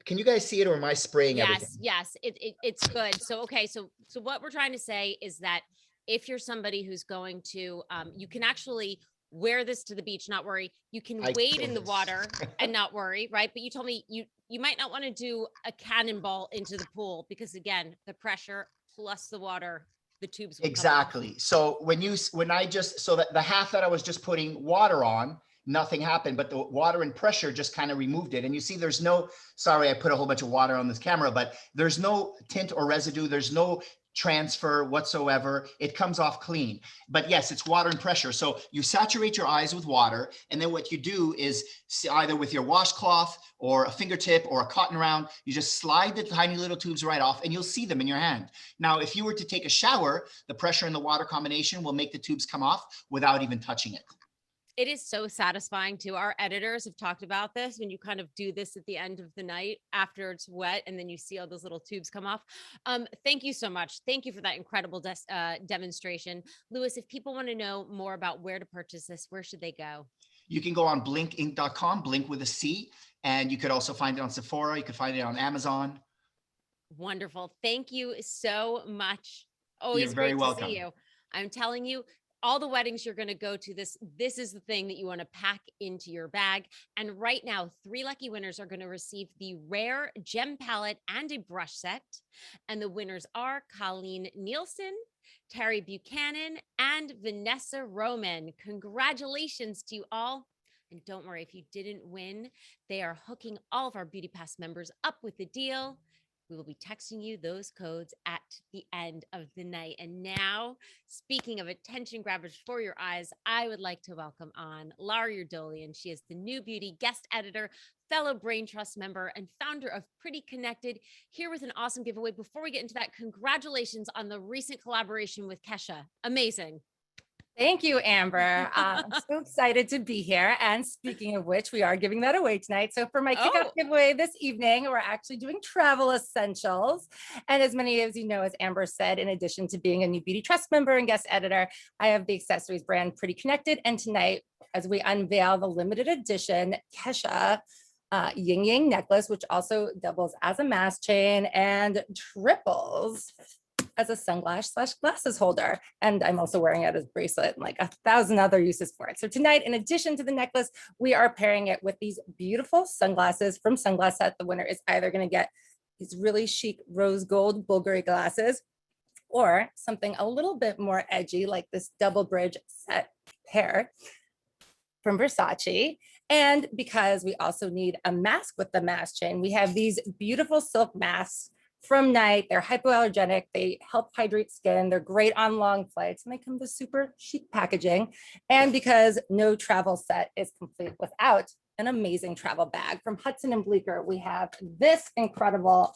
can you guys see it, or am I spraying everything? Yes, it's good. So, okay. So what we're trying to say is that if you're somebody who's going to, you can actually wear this to the beach, not worry. You can wade in the water and not worry, right? But you told me you might not want to do a cannonball into the pool because again, the pressure plus the water, the tubes will come off. Exactly. So when I just, so that the half that I was just putting water on, nothing happened, but the water and pressure just kind of removed it. And you see, there's no, sorry, I put a whole bunch of water on this camera, but there's no tint or residue. There's no transfer whatsoever. It comes off clean. But yes, it's water and pressure. So you saturate your eyes with water. And then what you do is either with your washcloth or a fingertip or a cotton round, you just slide the tiny little tubes right off and you'll see them in your hand. Now, if you were to take a shower, the pressure and the water combination will make the tubes come off without even touching it. It is so satisfying too. Our editors have talked about this when you kind of do this at the end of the night after it's wet and then you see all those little tubes come off. Thank you so much. Thank you for that incredible demonstration. Louis, if people want to know more about where to purchase this, where should they go? You can go on blinkinc.com, blink with a C, and you could also find it on Sephora. You could find it on Amazon. Wonderful. Thank you so much. Always You're very great welcome. to see you. I'm telling you, all the weddings you're going to go to, this is the thing that you want to pack into your bag. And right now, 3 lucky winners are going to receive the Rare Gem Palette and a brush set. And the winners are Colleen Nielsen, Terry Buchanan, and Vanessa Roman. Congratulations to you all. And don't worry, if you didn't win, they are hooking all of our Beauty Pass members up with the deal. We will be texting you those codes at the end of the night. And now, speaking of attention grabbers for your eyes, I would like to welcome on Laura Urdolian. She is the NewBeauty guest editor, fellow Brain Trust member, and founder of Pretty Connected, here with an awesome giveaway. Before we get into that, congratulations on the recent collaboration with Kesha. Amazing. Thank you, Amber. I'm so excited to be here. And speaking of which, we are giving that away tonight. So for my kickoff giveaway this evening, we're actually doing travel essentials. And as many of you know, as Amber said, in addition to being a NewBeauty Trust member and guest editor, I have the accessories brand Pretty Connected. And tonight, as we unveil the limited edition Kesha Yin Yang necklace, which also doubles as a mask chain and triples as a sunglass/glasses holder. And I'm also wearing it as a bracelet and like 1,000 other uses for it. So tonight, in addition to the necklace, we are pairing it with these beautiful sunglasses from Sunglass Set. The winner is either going to get these really chic rose gold Bulgari glasses or something a little bit more edgy, like this double bridge set pair from Versace. And because we also need a mask with the mask chain, we have these beautiful silk masks from Night. They're hypoallergenic. They help hydrate skin. They're great on long flights and they come with super chic packaging. And because no travel set is complete without an amazing travel bag from Hudson and Bleecker, we have this incredible,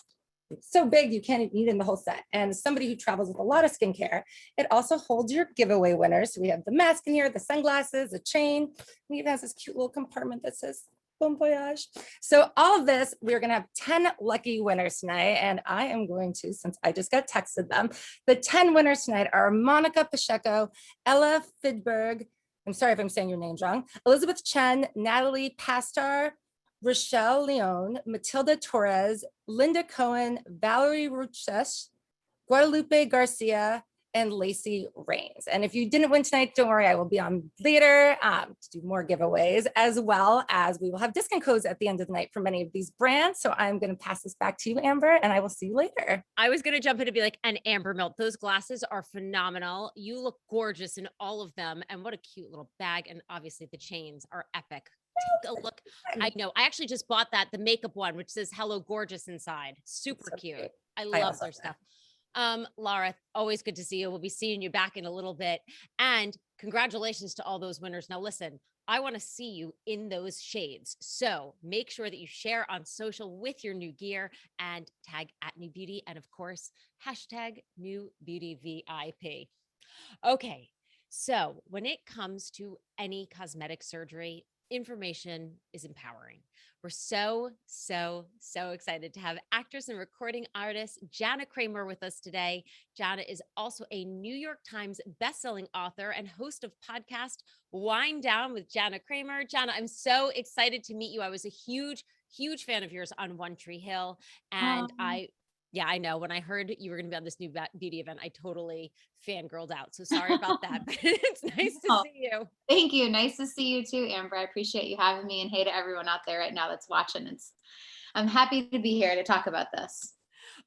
it's so big you can't even eat in the whole set. And as somebody who travels with a lot of skincare, it also holds your giveaway winners. So we have the mask in here, the sunglasses, the chain, and it even has this cute little compartment that says Bon voyage. So all of this, we're going to have 10 lucky winners tonight. And I am going to, since I just got texted them, the 10 winners tonight are Monica Pacheco, Ella Fidberg, I'm sorry if I'm saying your names wrong, Elizabeth Chen, Natalie Pastar, Rochelle Leon, Matilda Torres, Linda Cohen, Valerie Ruches, Guadalupe Garcia, and Lacey Rains. And if you didn't win tonight, don't worry, I will be on later to do more giveaways, as well as we will have discount codes at the end of the night for many of these brands. So I'm going to pass this back to you, Amber, and I will see you later. I was going to jump in and be like, and Amber Milk, those glasses are phenomenal. You look gorgeous in all of them. And what a cute little bag. And obviously the chains are epic. Take a look. I know. I actually just bought the makeup one, which says Hello Gorgeous inside. Super so cute. I love their stuff. Laura, always good to see you. We'll be seeing you back in a little bit. And congratulations to all those winners. Now, listen, I want to see you in those shades. So make sure that you share on social with your new gear and tag at NewBeauty. And of course, hashtag NewBeautyVIP. Okay. So when it comes to any cosmetic surgery, information is empowering. We're so excited to have actress and recording artist Jana Kramer with us today. Jana is also a New York Times bestselling author and host of podcast Wind Down with Jana Kramer. Jana, I'm so excited to meet you. I was a huge fan of yours on One Tree Hill. And I know when I heard you were going to be on this new beauty event, I totally fangirled out. So sorry about that, but it's nice to see you. Thank you. Nice to see you too, Amber. I appreciate you having me, and hey to everyone out there right now that's watching. I'm happy to be here to talk about this.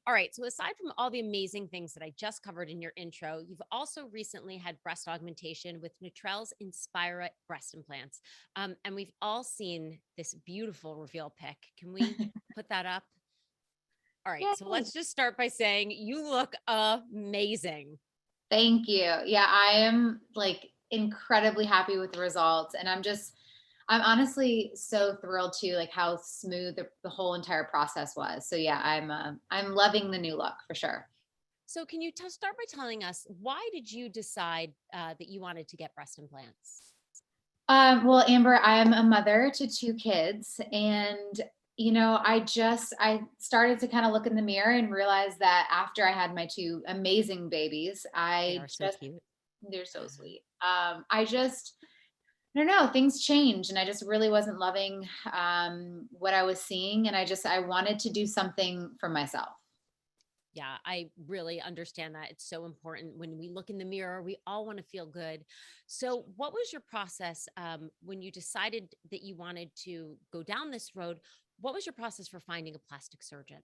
All right. So aside from all the amazing things that I just covered in your intro, you've also recently had breast augmentation with Neutral's Inspira breast implants. And we've all seen this beautiful reveal pic. Can we put that up? All right. So let's just start by saying you look amazing. Thank you. Yeah, I am like incredibly happy with the results. And I'm honestly so thrilled too, like how smooth the whole entire process was. So yeah, I'm loving the new look for sure. So can you start by telling us, why did you decide that you wanted to get breast implants? Well, Amber, I am a mother to 2 kids, and I started to kind of look in the mirror and realize that after I had my 2 amazing babies, They are so cute. they're so sweet. I don't know, things changed, and I just really wasn't loving what I was seeing, and I wanted to do something for myself. Yeah, I really understand that. It's so important when we look in the mirror, we all want to feel good. So what was your process when you decided that you wanted to go down this road? What was your process for finding a plastic surgeon?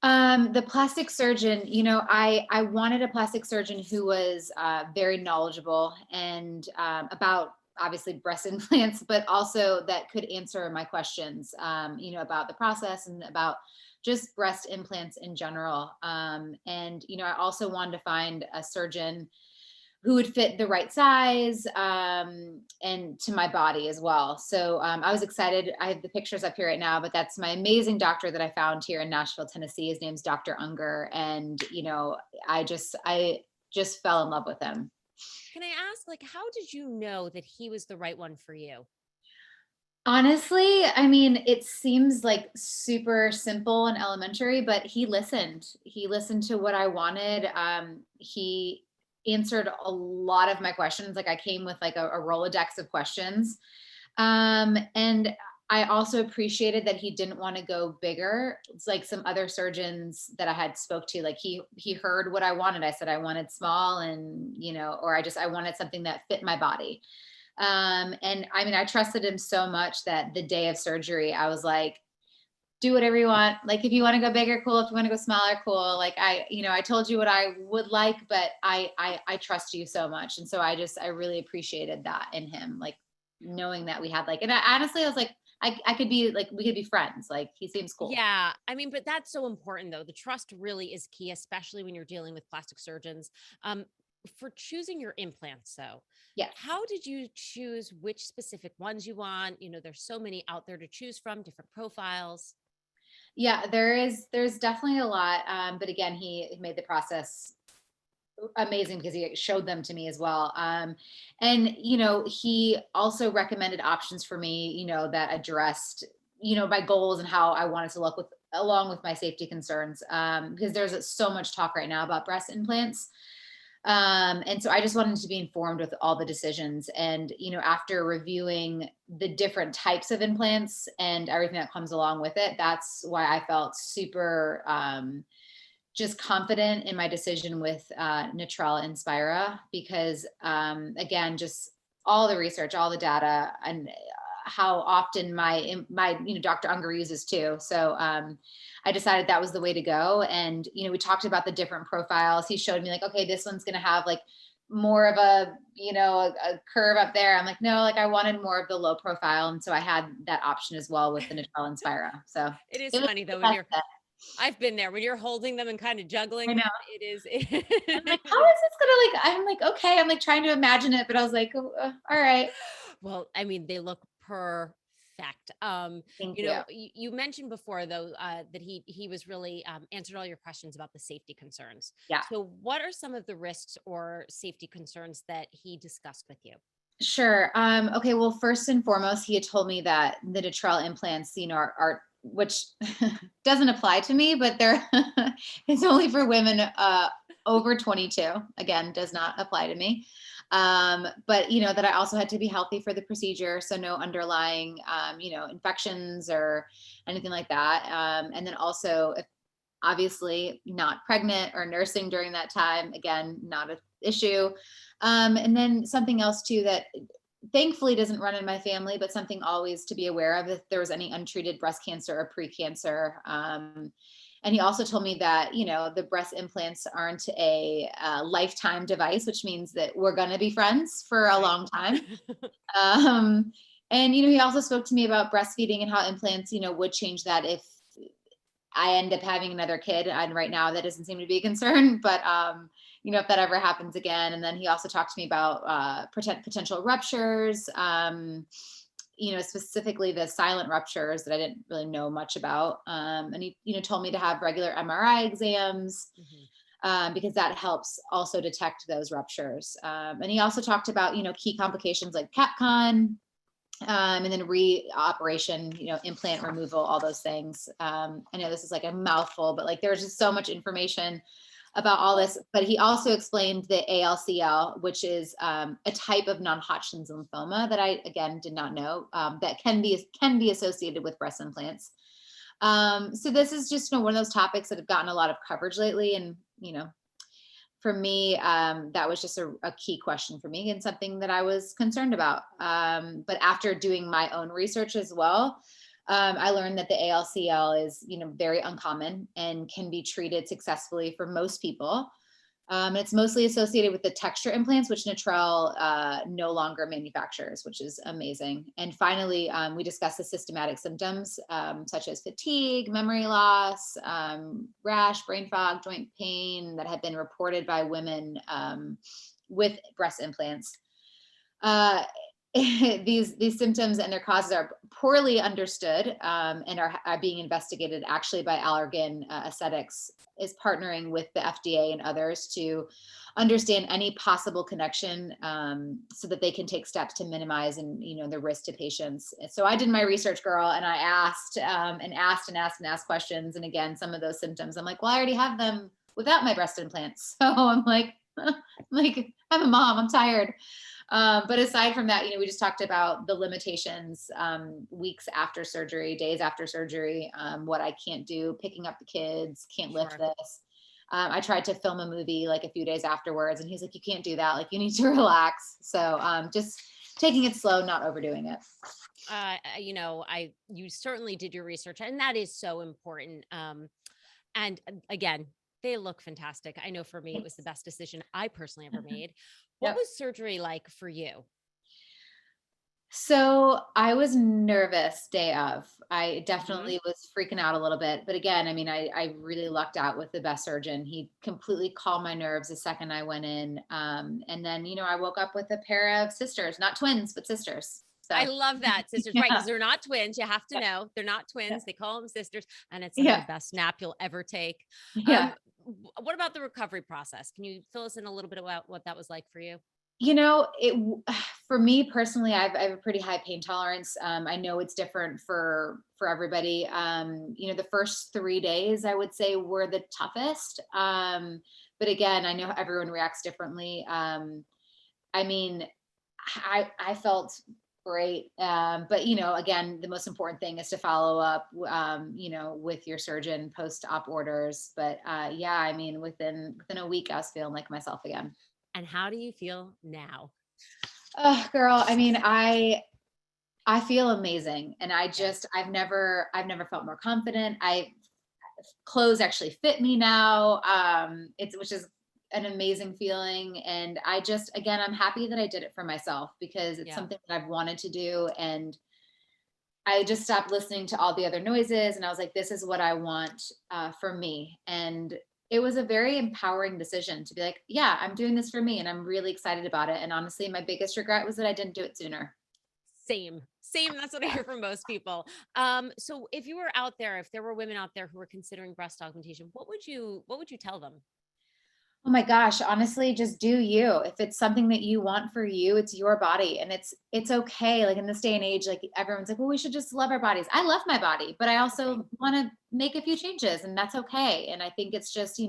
The plastic surgeon, I wanted a plastic surgeon who was very knowledgeable and about obviously breast implants, but also that could answer my questions, about the process and about just breast implants in general. And, I also wanted to find a surgeon who would fit the right size and to my body as well. So I was excited. I have the pictures up here right now, but that's my amazing doctor that I found here in Nashville, Tennessee. His name's Dr. Unger. And, I just fell in love with him. Can I ask, how did you know that he was the right one for you? Honestly, I mean, it seems like super simple and elementary, but he listened. He listened to what I wanted. He answered a lot of my questions. Like I came with like a Rolodex of questions. And I also appreciated that he didn't want to go bigger. It's like some other surgeons that I had spoke to, like he heard what I wanted. I said I wanted small and, or I wanted something that fit my body. And I mean, I trusted him so much that the day of surgery, I was like, do whatever you want. Like, if you want to go bigger, cool. If you want to go smaller, cool. Like I told you what I would like, but I trust you so much. And so I really appreciated that in him, like knowing that we had and honestly, I was like, I could be like, we could be friends. Like he seems cool. Yeah. I mean, but that's so important though. The trust really is key, especially when you're dealing with plastic surgeons. For choosing your implants though. Yeah. How did you choose which specific ones you want? There's so many out there to choose from, different profiles. Yeah, there's definitely a lot. But again, he made the process amazing because he showed them to me as well. And, he also recommended options for me, that addressed, my goals and how I wanted to look along with my safety concerns. Because there's so much talk right now about breast implants. And so I just wanted to be informed with all the decisions. And, after reviewing the different types of implants and everything that comes along with it, that's why I felt super just confident in my decision with Neutrala Inspira, because again, just all the research, all the data, and how often my Dr. Unger uses too. So I decided that was the way to go. And, we talked about the different profiles. He showed me like, okay, this one's going to have like more of a curve up there. I'm like, no, like I wanted more of the low profile. And so I had that option as well with the Neutrala Inspira. So it is funny though, when I've been there when you're holding them and kind of juggling. I know. It is. I'm like, how is this gonna I'm like, okay. I'm like trying to imagine it, but I was like, oh, all right. Well, I mean, they look perfect. Thank you. You mentioned before though, that he was really answered all your questions about the safety concerns. Yeah. So what are some of the risks or safety concerns that he discussed with you? Sure. Okay. Well, first and foremost, he had told me that the Editorial implants, are which doesn't apply to me, but they're it's only for women over 22. Again, does not apply to me. But that I also had to be healthy for the procedure, so no underlying infections or anything like that. And then also, if obviously not pregnant or nursing during that time, again, not an issue. And then something else too that thankfully doesn't run in my family, but something always to be aware of if there was any untreated breast cancer or precancer. And he also told me that, the breast implants aren't a lifetime device, which means that we're going to be friends for a long time. And, he also spoke to me about breastfeeding and how implants, would change that if I end up having another kid. And right now that doesn't seem to be a concern, but if that ever happens again. And then he also talked to me about potential ruptures, specifically the silent ruptures that I didn't really know much about. And he, told me to have regular MRI exams, because that helps also detect those ruptures. And he also talked about, key complications like CapCon, and then re-operation, implant removal, all those things. I know this is like a mouthful, but like there's just so much information about all this. But he also explained the ALCL, which is a type of non-Hodgkin's lymphoma that I, again, did not know, that can be associated with breast implants. So this is just one of those topics that have gotten a lot of coverage lately. And, for me, that was just a key question for me and something that I was concerned about. But after doing my own research as well, I learned that the ALCL is, very uncommon and can be treated successfully for most people. It's mostly associated with the texture implants, which Editorial no longer manufactures, which is amazing. And finally, we discussed the systematic symptoms, such as fatigue, memory loss, rash, brain fog, joint pain that have been reported by women with breast implants. These symptoms and their causes are poorly understood, and are being investigated actually by Allergan Aesthetics is partnering with the FDA and others to understand any possible connection, so that they can take steps to minimize the risk to patients. So I did my research, girl, and I asked questions. And again, some of those symptoms, I'm like, well, I already have them without my breast implants. So I'm like, I'm a mom, I'm tired. But aside from that, we just talked about the limitations, weeks after surgery, days after surgery, what I can't do, picking up the kids, can't lift this. I tried to film a movie like a few days afterwards, and he's like, you can't do that. Like, you need to relax. So just taking it slow, not overdoing it. You certainly did your research, and that is so important. And again, they look fantastic. I know for me, it was the best decision I personally ever made. What was surgery like for you? So I was nervous day of. I definitely was freaking out a little bit. But again, I really lucked out with the best surgeon. He completely calmed my nerves the second I went in. And then, I woke up with a pair of sisters, not twins, but sisters. So. I love that, sisters, right? Because they're not twins. You have to know they're not twins. They call them sisters, and it's the best nap you'll ever take. What about the recovery process? Can you fill us in a little bit about what that was like for you? For me personally, I have a pretty high pain tolerance. I know it's different for everybody. The first 3 days I would say were the toughest. But again, I know everyone reacts differently. I felt great. But again, the most important thing is to follow up, with your surgeon post-op orders. But within a week, I was feeling like myself again. And how do you feel now? Oh, girl. I feel amazing. And I've never felt more confident. Clothes actually fit me now. Which is an amazing feeling. And I'm happy that I did it for myself, because it's something that I've wanted to do. And I just stopped listening to all the other noises. And I was like, this is what I want for me. And it was a very empowering decision to be like, yeah, I'm doing this for me. And I'm really excited about it. And honestly, my biggest regret was that I didn't do it sooner. Same. That's what I hear from most people. So if you were out there, if there were women out there who were considering breast augmentation, what would you tell them? Oh my gosh, honestly, just do you. If it's something that you want for you, it's your body, and it's okay. Like in this day and age, like everyone's like, well, we should just love our bodies. I love my body, but I also want to make a few changes, and that's okay. And I think it's just,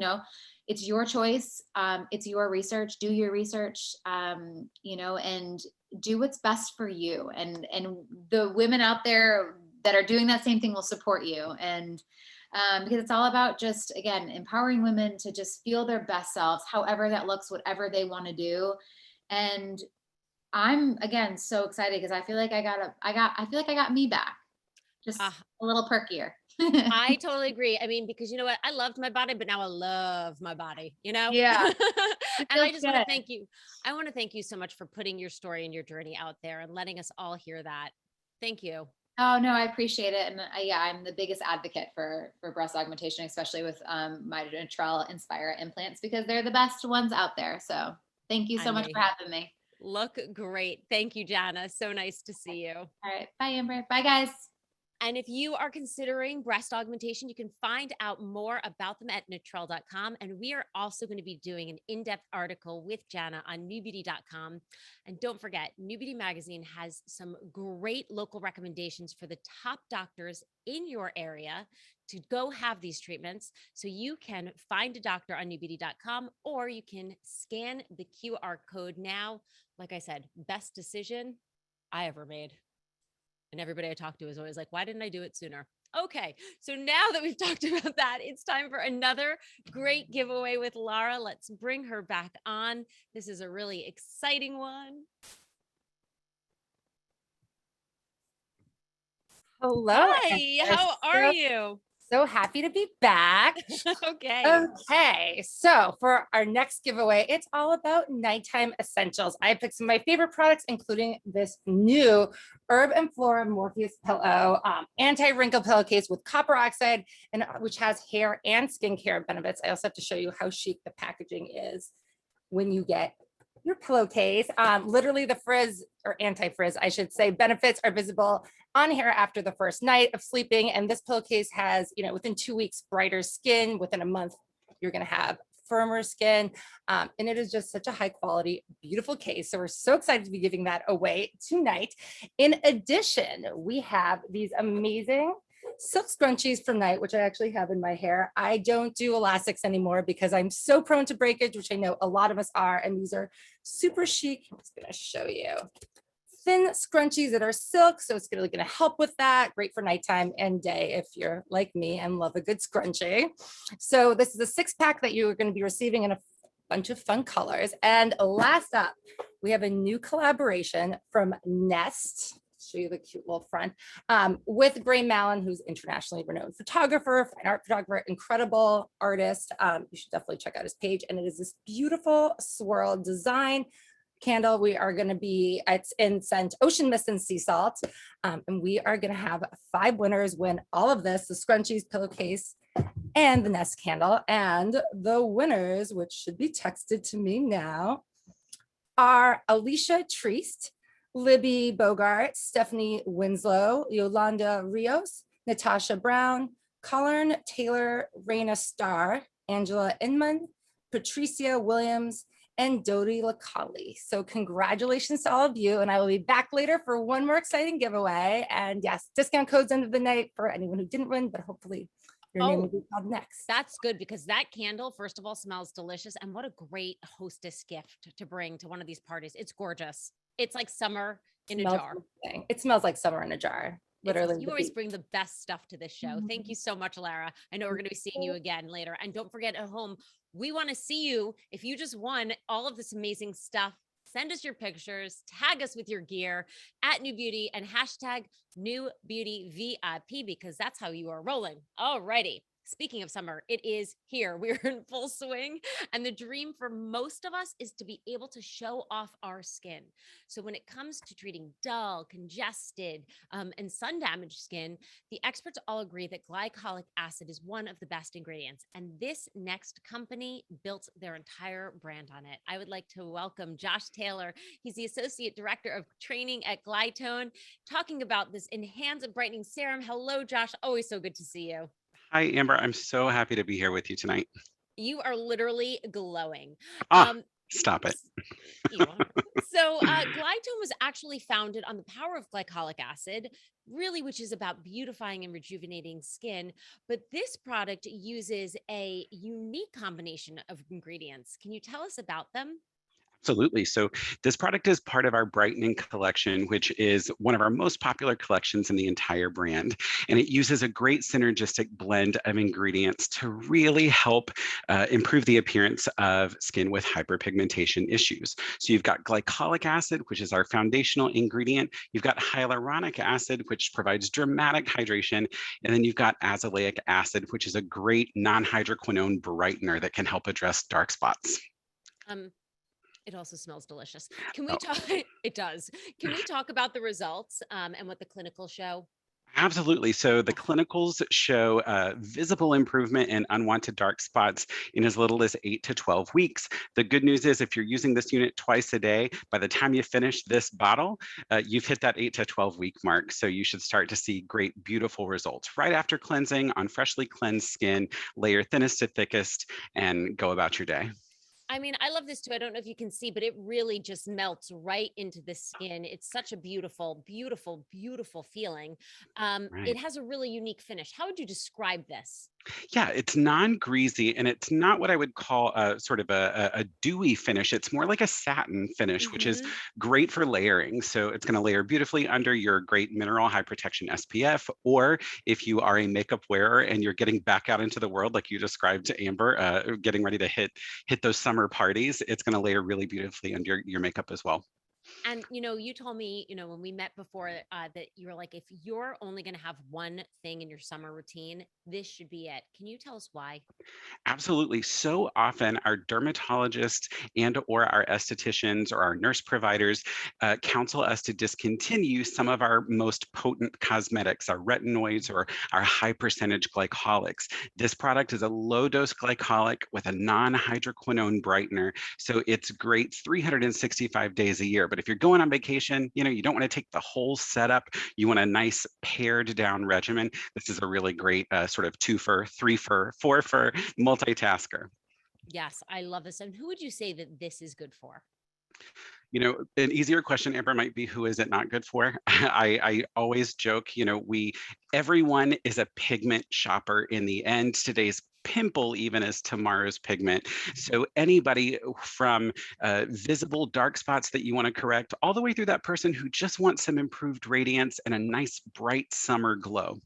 it's your choice. It's your research. Do your research, and do what's best for you. And the women out there that are doing that same thing will support you. And because it's all about just, again, empowering women to just feel their best selves, however that looks, whatever they want to do. And I'm, again, so excited because I feel like I feel like I got me back, just a little perkier. I totally agree. I mean, because you know what? I loved my body, but now I love my body, Yeah. And I just want to thank you. I want to thank you so much for putting your story and your journey out there and letting us all hear that. Thank you. Oh no, I appreciate it. And yeah, I'm the biggest advocate for breast augmentation, especially with my Editorial Inspire implants, because they're the best ones out there. So thank you so much for having me. Look great. Thank you, Jana. So nice to see you. All right. Bye, Amber. Bye, guys. And if you are considering breast augmentation, you can find out more about them at Editorial.com. And we are also going to be doing an in-depth article with Jana on NewBeauty.com. And don't forget, New Beauty Magazine has some great local recommendations for the top doctors in your area to go have these treatments. So you can find a doctor on NewBeauty.com, or you can scan the QR code now. Like I said, best decision I ever made. And everybody I talk to is always like, why didn't I do it sooner? Okay, so now that we've talked about that, it's time for another great giveaway with Lara. Let's bring her back on. This is a really exciting one. Hello. Hi, how are you? So happy to be back. Okay. So for our next giveaway, it's all about nighttime essentials. I picked some of my favorite products, including this new Herb and Flora Morpheus pillow, anti-wrinkle pillowcase with copper oxide, and which has hair and skincare benefits. I also have to show you how chic the packaging is when you get your pillowcase. Literally the frizz, or anti-frizz, I should say, benefits are visible on hair after the first night of sleeping. And this pillowcase has, within 2 weeks, brighter skin. Within a month, you're going to have firmer skin. And it is just such a high quality, beautiful case. So we're so excited to be giving that away tonight. In addition, we have these amazing silk scrunchies from Night, which I actually have in my hair. I don't do elastics anymore because I'm so prone to breakage, which I know a lot of us are. And these are super chic. I'm just going to show you thin scrunchies that are silk. So it's going to help with that. Great for nighttime and day if you're like me and love a good scrunchie. So this is a 6-pack that you're going to be receiving in a bunch of fun colors. And last up, we have a new collaboration from Nest. Show you the cute little front with Gray Mallon, who's internationally renowned photographer, fine art photographer, incredible artist. You should definitely check out his page. And it is this beautiful swirl design candle. We are going to be, it's in scent Ocean Mist and Sea Salt. And we are going to have 5 winners win all of this, the scrunchies, pillowcase, and the Nest candle. And the winners, which should be texted to me now, are Alicia Treist, Libby Bogart, Stephanie Winslow, Yolanda Rios, Natasha Brown, Colin Taylor, Raina Starr, Angela Inman, Patricia Williams, and Dodie Lacali. So congratulations to all of you. And I will be back later for one more exciting giveaway. And yes, discount codes end of the night for anyone who didn't win, but hopefully your name will be called next. That's good, because that candle, first of all, smells delicious. And what a great hostess gift to bring to one of these parties. It's gorgeous. It's like summer in a jar. Amazing. It smells like summer in a jar. Literally. You always bring the best stuff to this show. Thank you so much, Lara. I know we're going to be seeing you again later. And don't forget, at home, we want to see you. If you just won all of this amazing stuff, send us your pictures, tag us with your gear at New Beauty, and hashtag New Beauty VIP, because that's how you are rolling. Alrighty. Speaking of summer, it is here. We're in full swing. And the dream for most of us is to be able to show off our skin. So when it comes to treating dull, congested, and sun damaged skin, the experts all agree that glycolic acid is one of the best ingredients. And this next company built their entire brand on it. I would like to welcome Josh Taylor. He's the Associate Director of Training at Glytone, talking about this enhanced brightening serum. Hello, Josh. Always so good to see you. Hi, Amber. I'm so happy to be here with you tonight. You are literally glowing. Ah, stop it. You are. So Glytone was actually founded on the power of glycolic acid, really, which is about beautifying and rejuvenating skin. But this product uses a unique combination of ingredients. Can you tell us about them? Absolutely. So this product is part of our Brightening collection, which is one of our most popular collections in the entire brand. And it uses a great synergistic blend of ingredients to really help improve the appearance of skin with hyperpigmentation issues. So you've got glycolic acid, which is our foundational ingredient. You've got hyaluronic acid, which provides dramatic hydration. And then you've got azelaic acid, which is a great non-hydroquinone brightener that can help address dark spots. It also smells delicious. Can we Oh. talk? It does. Can we talk about the results and what the clinicals show? Absolutely. So the clinicals show visible improvement in unwanted dark spots in as little as 8 to 12 weeks. The good news is if you're using this unit twice a day, by the time you finish this bottle, you've hit that 8 to 12 week mark. So you should start to see great, beautiful results right after cleansing on freshly cleansed skin, layer thinnest to thickest, and go about your day. I mean, I love this too. I don't know if you can see, but it really just melts right into the skin. It's such a beautiful, beautiful, beautiful feeling. Right. It has a really unique finish. How would you describe this? Yeah, it's non-greasy and it's not what I would call a sort of a dewy finish. It's more like a satin finish, which is great for layering. So it's going to layer beautifully under your great mineral high protection SPF, or if you are a makeup wearer and you're getting back out into the world, like you described to Amber, getting ready to hit those summer parties, it's going to layer really beautifully under your makeup as well. And, you told me, when we met before that you were like, if you're only going to have one thing in your summer routine, this should be it. Can you tell us why? Absolutely. So often our dermatologists and or our estheticians or our nurse providers counsel us to discontinue some of our most potent cosmetics, our retinoids or our high percentage glycolics. This product is a low dose glycolic with a non-hydroquinone brightener. So it's great 365 days a year. But if you're going on vacation, you don't want to take the whole setup. You want a nice pared down regimen. This is a really great sort of 2-for, 3-for, 4-for multitasker. Yes, I love this. And who would you say that this is good for? An easier question, Amber, might be who is it not good for? I always joke, everyone is a pigment shopper in the end. Today's pimple even is tomorrow's pigment. So anybody from visible dark spots that you want to correct, all the way through that person who just wants some improved radiance and a nice bright summer glow.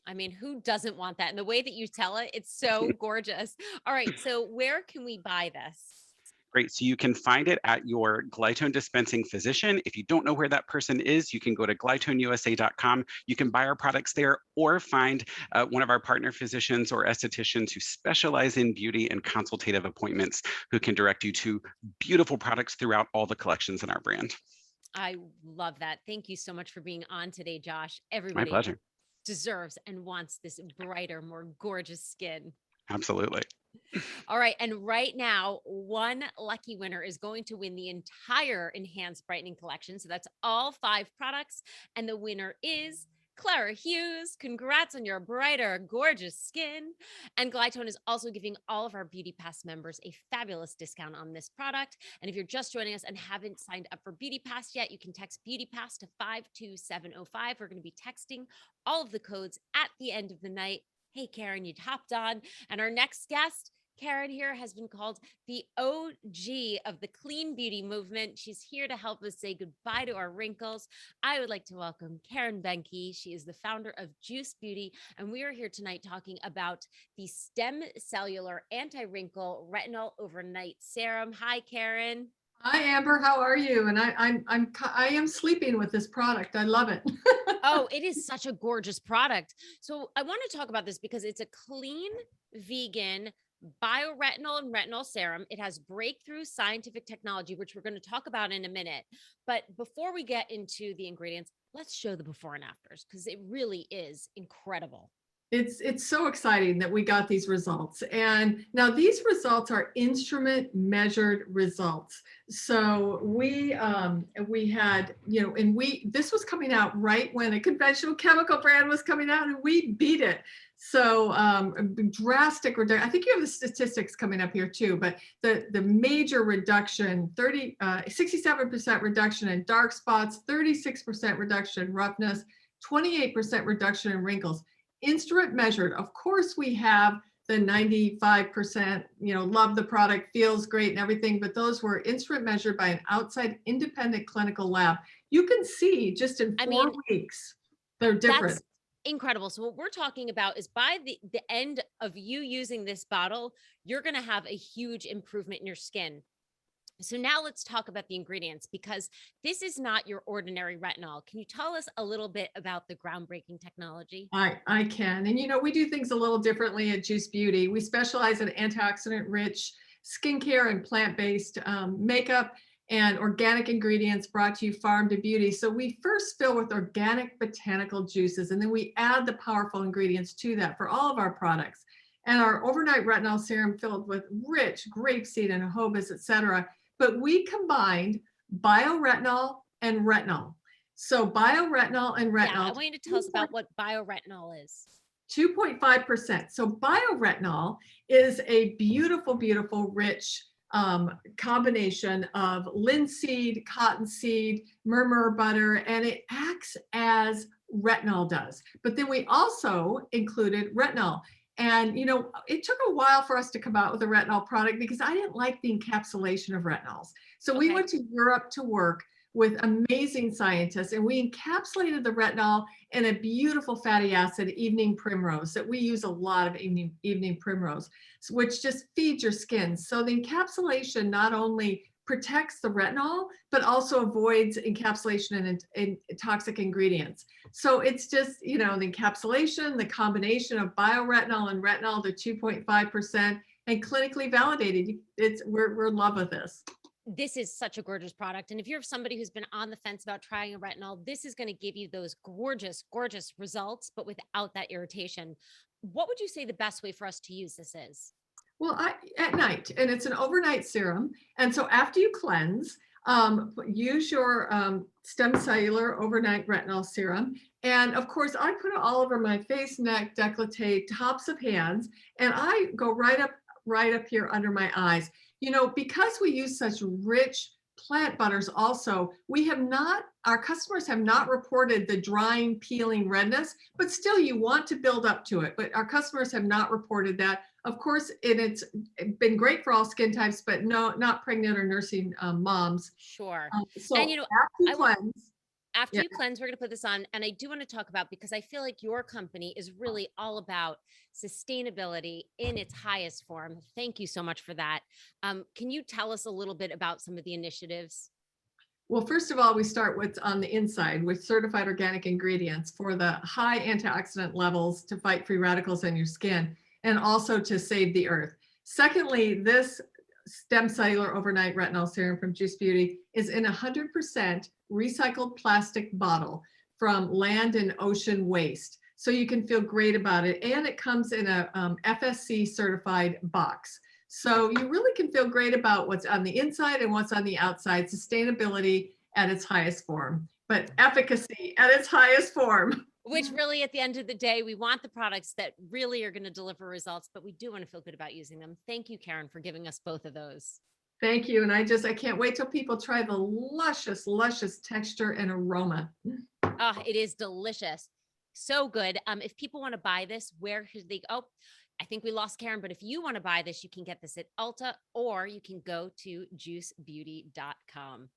I mean, who doesn't want that? And the way that you tell it, it's so gorgeous. All right. So where can we buy this? Great. So you can find it at your Glytone dispensing physician. If you don't know where that person is, you can go to glytoneusa.com. You can buy our products there or find one of our partner physicians or estheticians who specialize in beauty and consultative appointments who can direct you to beautiful products throughout all the collections in our brand. I love that. Thank you so much for being on today, Josh. My Everybody pleasure. deserves and wants this brighter, more gorgeous skin. Absolutely. All right. And right now, one lucky winner is going to win the entire Enhanced Brightening Collection. So that's all 5 products. And the winner is Clara Hughes. Congrats on your brighter, gorgeous skin. And Glytone is also giving all of our Beauty Pass members a fabulous discount on this product. And if you're just joining us and haven't signed up for Beauty Pass yet, you can text Beauty Pass to 52705. We're going to be texting all of the codes at the end of the night. Hey, Karen, you hopped on. And our next guest, Karen here, has been called the OG of the clean beauty movement. She's here to help us say goodbye to our wrinkles. I would like to welcome Karen Benke. She is the founder of Juice Beauty. And we are here tonight talking about the Stem Cellular Anti-Wrinkle Retinol Overnight Serum. Hi, Karen. Hi, Amber. How are you? And I am sleeping with this product. I love it. Oh, it is such a gorgeous product. So I want to talk about this because it's a clean, vegan, bioretinol and retinol serum. It has breakthrough scientific technology, which we're going to talk about in a minute. But before we get into the ingredients, let's show the before and afters because it really is incredible. It's so exciting that we got these results. And now these results are instrument measured results. So we had, you know, and this was coming out right when a conventional chemical brand was coming out, and we beat it. So drastic reduction. I think you have the statistics coming up here too, but the major reduction, 67% reduction in dark spots, 36% reduction in roughness, 28% reduction in wrinkles. Instrument measured. Of course, we have the 95%, you know, love the product, feels great and everything, but those were instrument measured by an outside independent clinical lab. You can see just in 4 weeks, they're different. That's incredible. So what we're talking about is by the end of you using this bottle, you're going to have a huge improvement in your skin. So now let's talk about the ingredients, because this is not your ordinary retinol. Can you tell us a little bit about the groundbreaking technology? I can. And, you know, we do things a little differently at Juice Beauty. We specialize in antioxidant rich skincare and plant-based makeup and organic ingredients brought to you farm to beauty. So we first fill with organic botanical juices, and then we add the powerful ingredients to that for all of our products. And our overnight retinol serum filled with rich grapeseed and jojoba, etc. But we combined bioretinol and retinol. So bioretinol and retinol. Yeah, I want you to tell us about what bioretinol is. 2.5%. So bioretinol is a beautiful, beautiful, rich combination of linseed, cottonseed, murmur butter, and it acts as retinol does. But then we also included retinol. And, you know, it took a while for us to come out with a retinol product because I didn't like the encapsulation of retinols. So we went to Europe to work with amazing scientists, and we encapsulated the retinol in a beautiful fatty acid, evening primrose, that we use a lot of evening primrose, which just feeds your skin. So the encapsulation not only protects the retinol, but also avoids encapsulation in toxic ingredients. So it's just, you know, the encapsulation, the combination of bioretinol and retinol to 2.5% and clinically validated. We're in love with this. This is such a gorgeous product. And if you're somebody who's been on the fence about trying a retinol, this is going to give you those gorgeous, gorgeous results, but without that irritation. What would you say the best way for us to use this is? Well, at night, and it's an overnight serum. And so after you cleanse, use your stem cellular overnight retinol serum. And of course, I put it all over my face, neck, décolleté, tops of hands, and I go right up here under my eyes. You know, because we use such rich plant butters also, our customers have not reported the drying, peeling redness, but still you want to build up to it. But our customers have not reported that. Of course, it's been great for all skin types, but no, not pregnant or nursing moms. Sure. So and you know, after yeah. you cleanse, we're going to put this on. And I do want to talk about, because I feel like your company is really all about sustainability in its highest form. Thank you so much for that. Can you tell us a little bit about some of the initiatives? Well, first of all, we start with on the inside with certified organic ingredients for the high antioxidant levels to fight free radicals in your skin and also to save the earth. Secondly, this stem cellular overnight retinol serum from Juice Beauty is in 100% recycled plastic bottle from land and ocean waste. So you can feel great about it. And it comes in a FSC certified box. So you really can feel great about what's on the inside and what's on the outside. Sustainability at its highest form, but efficacy at its highest form. Which really, at the end of the day, we want the products that really are going to deliver results, but we do want to feel good about using them. Thank you, Karen, for giving us both of those. Thank you. And I can't wait till people try the luscious, luscious texture and aroma. Oh, it is delicious. So good. If people want to buy this, where should they go? I think we lost Karen, but if you want to buy this, you can get this at Ulta, or you can go to juicebeauty.com.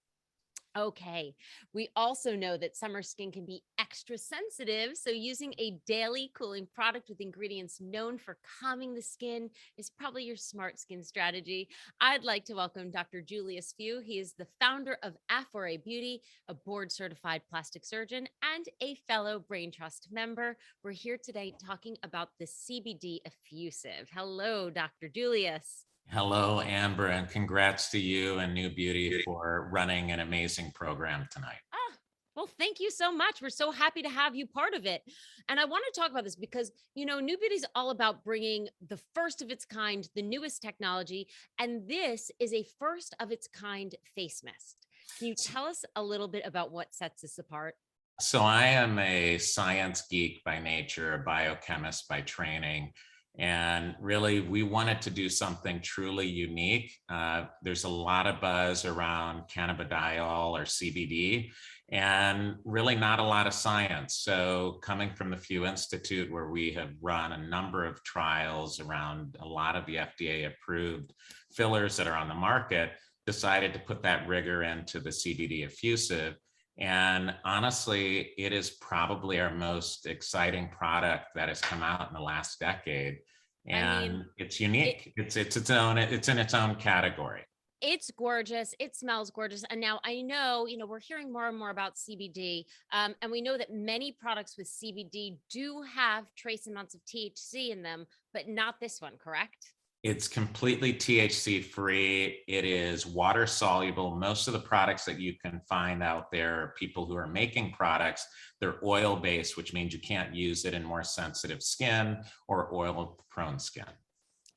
Okay. We also know that summer skin can be extra sensitive. So using a daily cooling product with ingredients known for calming the skin is probably your smart skin strategy. I'd like to welcome Dr. Julius Few. He is the founder of Aphore Beauty, a board certified plastic surgeon and a fellow Brain Trust member. We're here today talking about the CBD effusive. Hello, Dr. Julius. Hello, Amber, and congrats to you and NewBeauty for running an amazing program tonight. Oh, Well, thank you so much. We're so happy to have you part of it. And I want to talk about this because, New Beauty is all about bringing the first of its kind, the newest technology. And this is a first of its kind face mist. Can you tell us a little bit about what sets this apart? So I am a science geek by nature, a biochemist by training. And really, we wanted to do something truly unique. There's a lot of buzz around cannabidiol or CBD, and really not a lot of science. So coming from the Few Institute, where we have run a number of trials around a lot of the FDA approved fillers that are on the market, decided to put that rigor into the CBD effusive. And honestly, it is probably our most exciting product that has come out in the last decade. And it's unique. It's in its own category. It's gorgeous. It smells gorgeous. And now I know, we're hearing more and more about CBD. And we know that many products with CBD do have trace amounts of THC in them, but not this one, correct? It's completely THC free. It is water soluble. Most of the products that you can find out there, people who are making products, they're oil based, which means you can't use it in more sensitive skin or oil prone skin.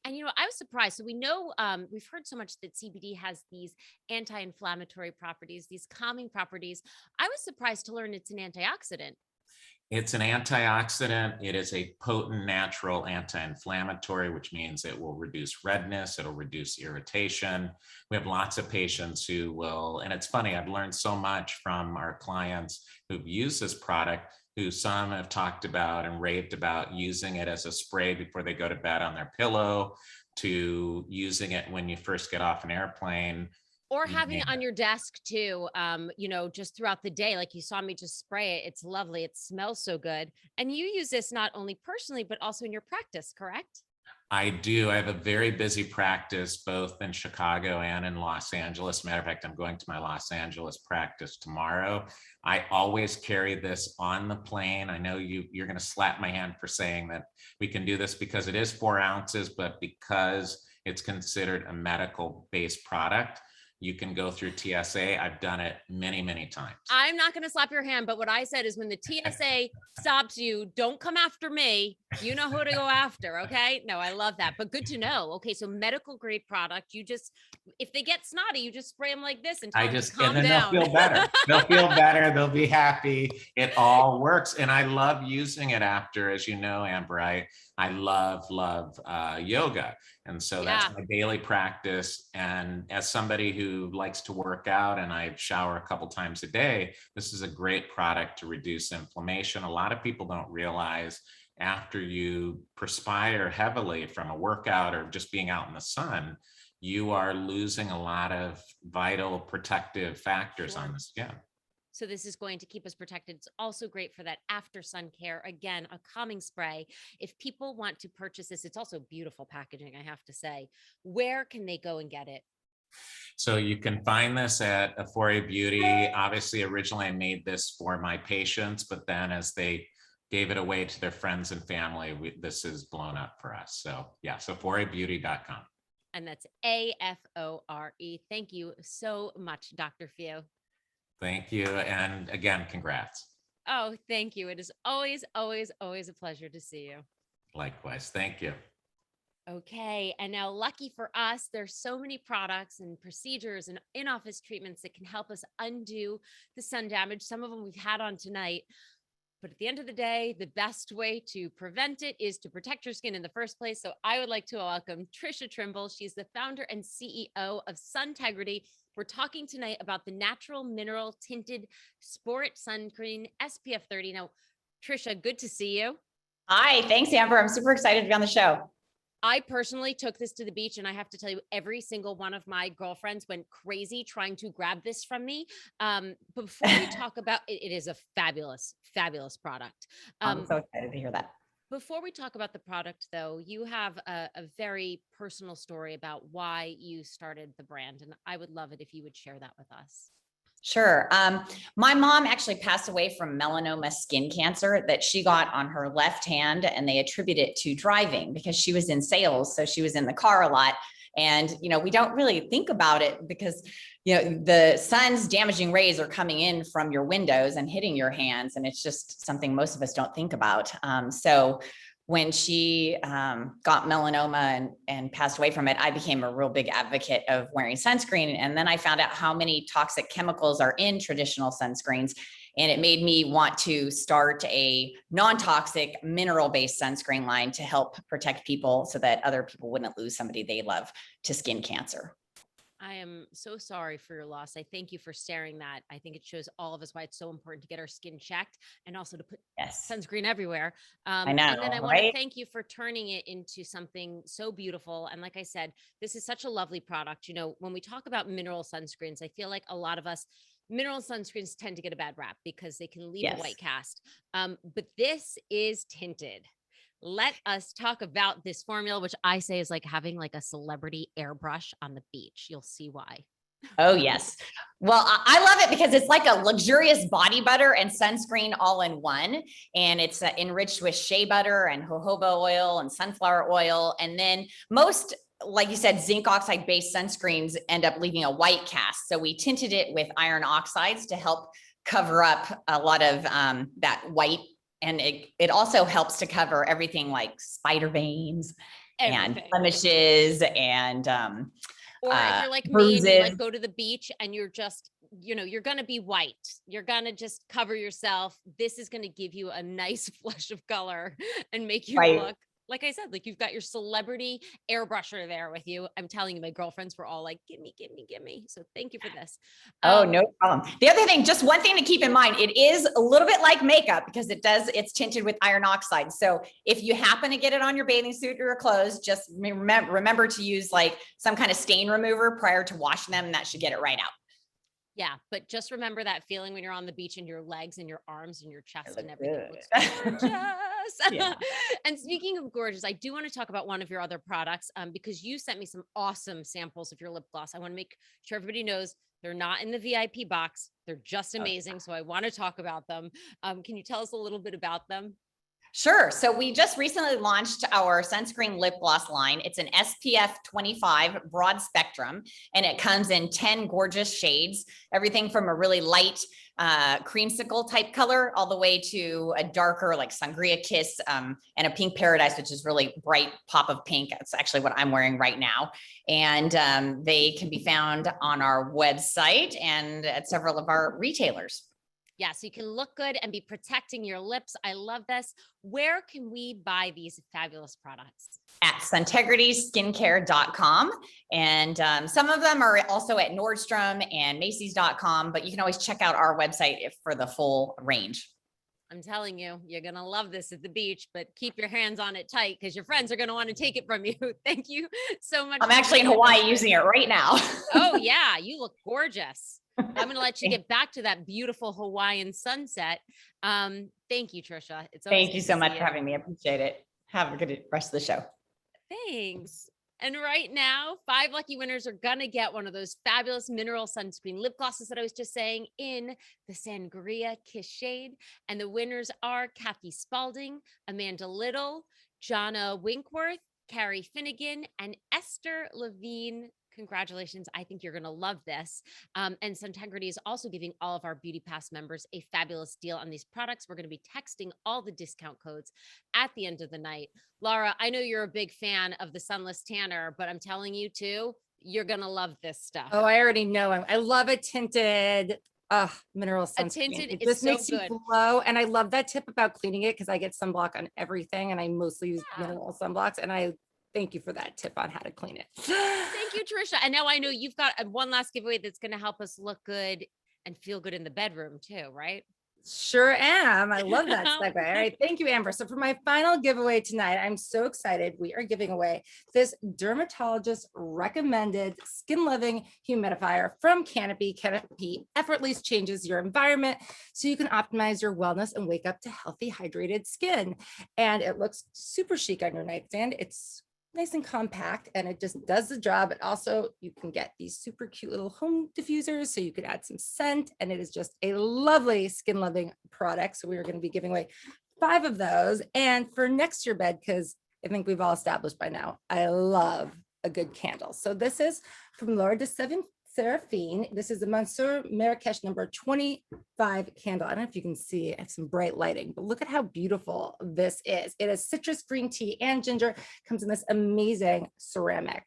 And, I was surprised. So we know, we've heard so much that CBD has these anti-inflammatory properties, these calming properties. I was surprised to learn it's an antioxidant. It's an antioxidant. It is a potent natural anti-inflammatory, which means it will reduce redness. It'll reduce irritation. We have lots of patients who will, and it's funny, I've learned so much from our clients who've used this product, who some have talked about and raved about using it as a spray before they go to bed on their pillow, to using it when you first get off an airplane. Or having it on your desk too, just throughout the day, like you saw me just spray it. It's lovely. It smells so good. And you use this not only personally, but also in your practice, correct? I do. I have a very busy practice, both in Chicago and in Los Angeles. Matter of fact, I'm going to my Los Angeles practice tomorrow. I always carry this on the plane. I know you're going to slap my hand for saying that we can do this because it is 4 ounces, but because it's considered a medical-based product, you can go through TSA. I've done it many, many times. I'm not going to slap your hand, but what I said is when the TSA stops you, don't come after me. You know who to go after. Okay. No, I love that, but good to know. Okay. So medical grade product, if they get snotty, you just spray them like this and tell them to calm down. They'll feel better. They'll feel better. They'll be happy. It all works. And I love using it after, as you know, Amber, I love yoga. And so that's my daily practice. And as somebody who likes to work out and I shower a couple times a day, this is a great product to reduce inflammation. A lot of people don't realize after you perspire heavily from a workout or just being out in the sun, you are losing a lot of vital protective factors on the skin. So this is going to keep us protected. It's also great for that after sun care. Again, a calming spray. If people want to purchase this, it's also beautiful packaging, I have to say. Where can they go and get it? So you can find this at Euphoria Beauty. Obviously, originally I made this for my patients, but then as they gave it away to their friends and family, this is blown up for us. So yeah, so euphoriabeauty.com. And that's AFORE. Thank you so much, Dr. Few. Thank you. And again, congrats. Oh, thank you. It is always, always, always a pleasure to see you. Likewise. Thank you. Okay. And now lucky for us, there's so many products and procedures and in-office treatments that can help us undo the sun damage. Some of them we've had on tonight. But at the end of the day, the best way to prevent it is to protect your skin in the first place. So I would like to welcome Trisha Trimble. She's the founder and CEO of Suntegrity. We're talking tonight about the natural mineral tinted Sport Sun Cream SPF 30. Now, Trisha, good to see you. Hi, thanks, Amber. I'm super excited to be on the show. I personally took this to the beach, and I have to tell you, every single one of my girlfriends went crazy trying to grab this from me. Before we talk about it, it is a fabulous, fabulous product. I'm so excited to hear that. Before we talk about the product, though, you have a very personal story about why you started the brand, and I would love it if you would share that with us. Sure. My mom actually passed away from melanoma skin cancer that she got on her left hand, and they attribute it to driving because she was in sales. So she was in the car a lot. And, we don't really think about it because, the sun's damaging rays are coming in from your windows and hitting your hands. And it's just something most of us don't think about. So when she got melanoma and passed away from it, I became a real big advocate of wearing sunscreen. And then I found out how many toxic chemicals are in traditional sunscreens. And it made me want to start a non-toxic mineral-based sunscreen line to help protect people so that other people wouldn't lose somebody they love to skin cancer. I am so sorry for your loss. I thank you for sharing that. I think it shows all of us why it's so important to get our skin checked and also to put sunscreen everywhere. I know, and then I want to right? thank you for turning it into something so beautiful. And like I said, this is such a lovely product. When we talk about mineral sunscreens, I feel like a lot of us, mineral sunscreens tend to get a bad rap because they can leave a white cast. But this is tinted. Let us talk about this formula, which I say is like having like a celebrity airbrush on the beach. You'll see why. Oh, yes. Well, I love it because it's like a luxurious body butter and sunscreen all in one. And it's enriched with shea butter and jojoba oil and sunflower oil. And then most, like you said, zinc oxide based sunscreens end up leaving a white cast. So we tinted it with iron oxides to help cover up a lot of that white. And it also helps to cover everything like spider veins and blemishes and or if you're like bruises. me and you like go to the beach and you're just, you're going to be white. You're going to just cover yourself. This is going to give you a nice flush of color and make you look, like I said, like you've got your celebrity airbrusher there with you. I'm telling you, my girlfriends were all like, give me. So thank you for this. Oh, no problem. The other thing, just one thing to keep in mind, it is a little bit like makeup because it's tinted with iron oxide. So if you happen to get it on your bathing suit or your clothes, just remember to use like some kind of stain remover prior to washing them, and that should get it right out. Yeah, but just remember that feeling when you're on the beach and your legs and your arms and your chest and everything looks gorgeous. Yeah. And speaking of gorgeous, I do want to talk about one of your other products because you sent me some awesome samples of your lip gloss. I want to make sure everybody knows they're not in the VIP box. They're just amazing. So I want to talk about them. Can you tell us a little bit about them? Sure. So we just recently launched our sunscreen lip gloss line. It's an SPF 25 broad spectrum, and it comes in 10 gorgeous shades, everything from a really light creamsicle type color all the way to a darker like sangria kiss and a pink paradise, which is really bright pop of pink. That's actually what I'm wearing right now. And they can be found on our website and at several of our retailers. Yeah, so you can look good and be protecting your lips. I love this. Where can we buy these fabulous products? At suntegrityskincare.com. And some of them are also at Nordstrom and Macy's.com, but you can always check out our website for the full range. I'm telling you, you're going to love this at the beach, but keep your hands on it tight because your friends are going to want to take it from you. Thank you so much. I'm actually in Hawaii using it right now. Oh yeah, you look gorgeous. I'm going to let you get back to that beautiful Hawaiian sunset. Thank you, Trisha. Thank you so much for having me. I appreciate it. Have a good rest of the show. Thanks. And right now, 5 lucky winners are going to get one of those fabulous mineral sunscreen lip glosses that I was just saying in the Sangria Kiss shade. And the winners are Kathy Spalding, Amanda Little, Jonna Winkworth, Carrie Finnegan, and Esther Levine. Congratulations. I think you're going to love this. And Suntegrity is also giving all of our Beauty Pass members a fabulous deal on these products. We're going to be texting all the discount codes at the end of the night. Laura, I know you're a big fan of the Sunless Tanner, but I'm telling you too, you're going to love this stuff. Oh, I already know. I love a tinted mineral sunscreen. Tinted it just makes you glow. And I love that tip about cleaning it because I get sunblock on everything and I mostly use mineral sunblocks, and I thank you for that tip on how to clean it. Thank you, Trisha. And now I know you've got one last giveaway that's going to help us look good and feel good in the bedroom too, right? Sure am. I love that segue. All right. Thank you, Amber. So for my final giveaway tonight, I'm so excited. We are giving away this dermatologist recommended skin loving humidifier from Canopy. Canopy effortlessly changes your environment so you can optimize your wellness and wake up to healthy, hydrated skin. And it looks super chic on your nightstand. It's nice and compact, and it just does the job. And also you can get these super cute little home diffusers so you could add some scent, and it is just a lovely skin loving product. So we are going to be giving away 5 of those. And for next year bed, because I think we've all established by now, I love a good candle. So this is from Laura de Seraphine. This is the Monsieur Marrakesh number 25 candle. I don't know if you can see, I have some bright lighting, but look at how beautiful this is. It is citrus, green tea, and ginger. Comes in this amazing ceramic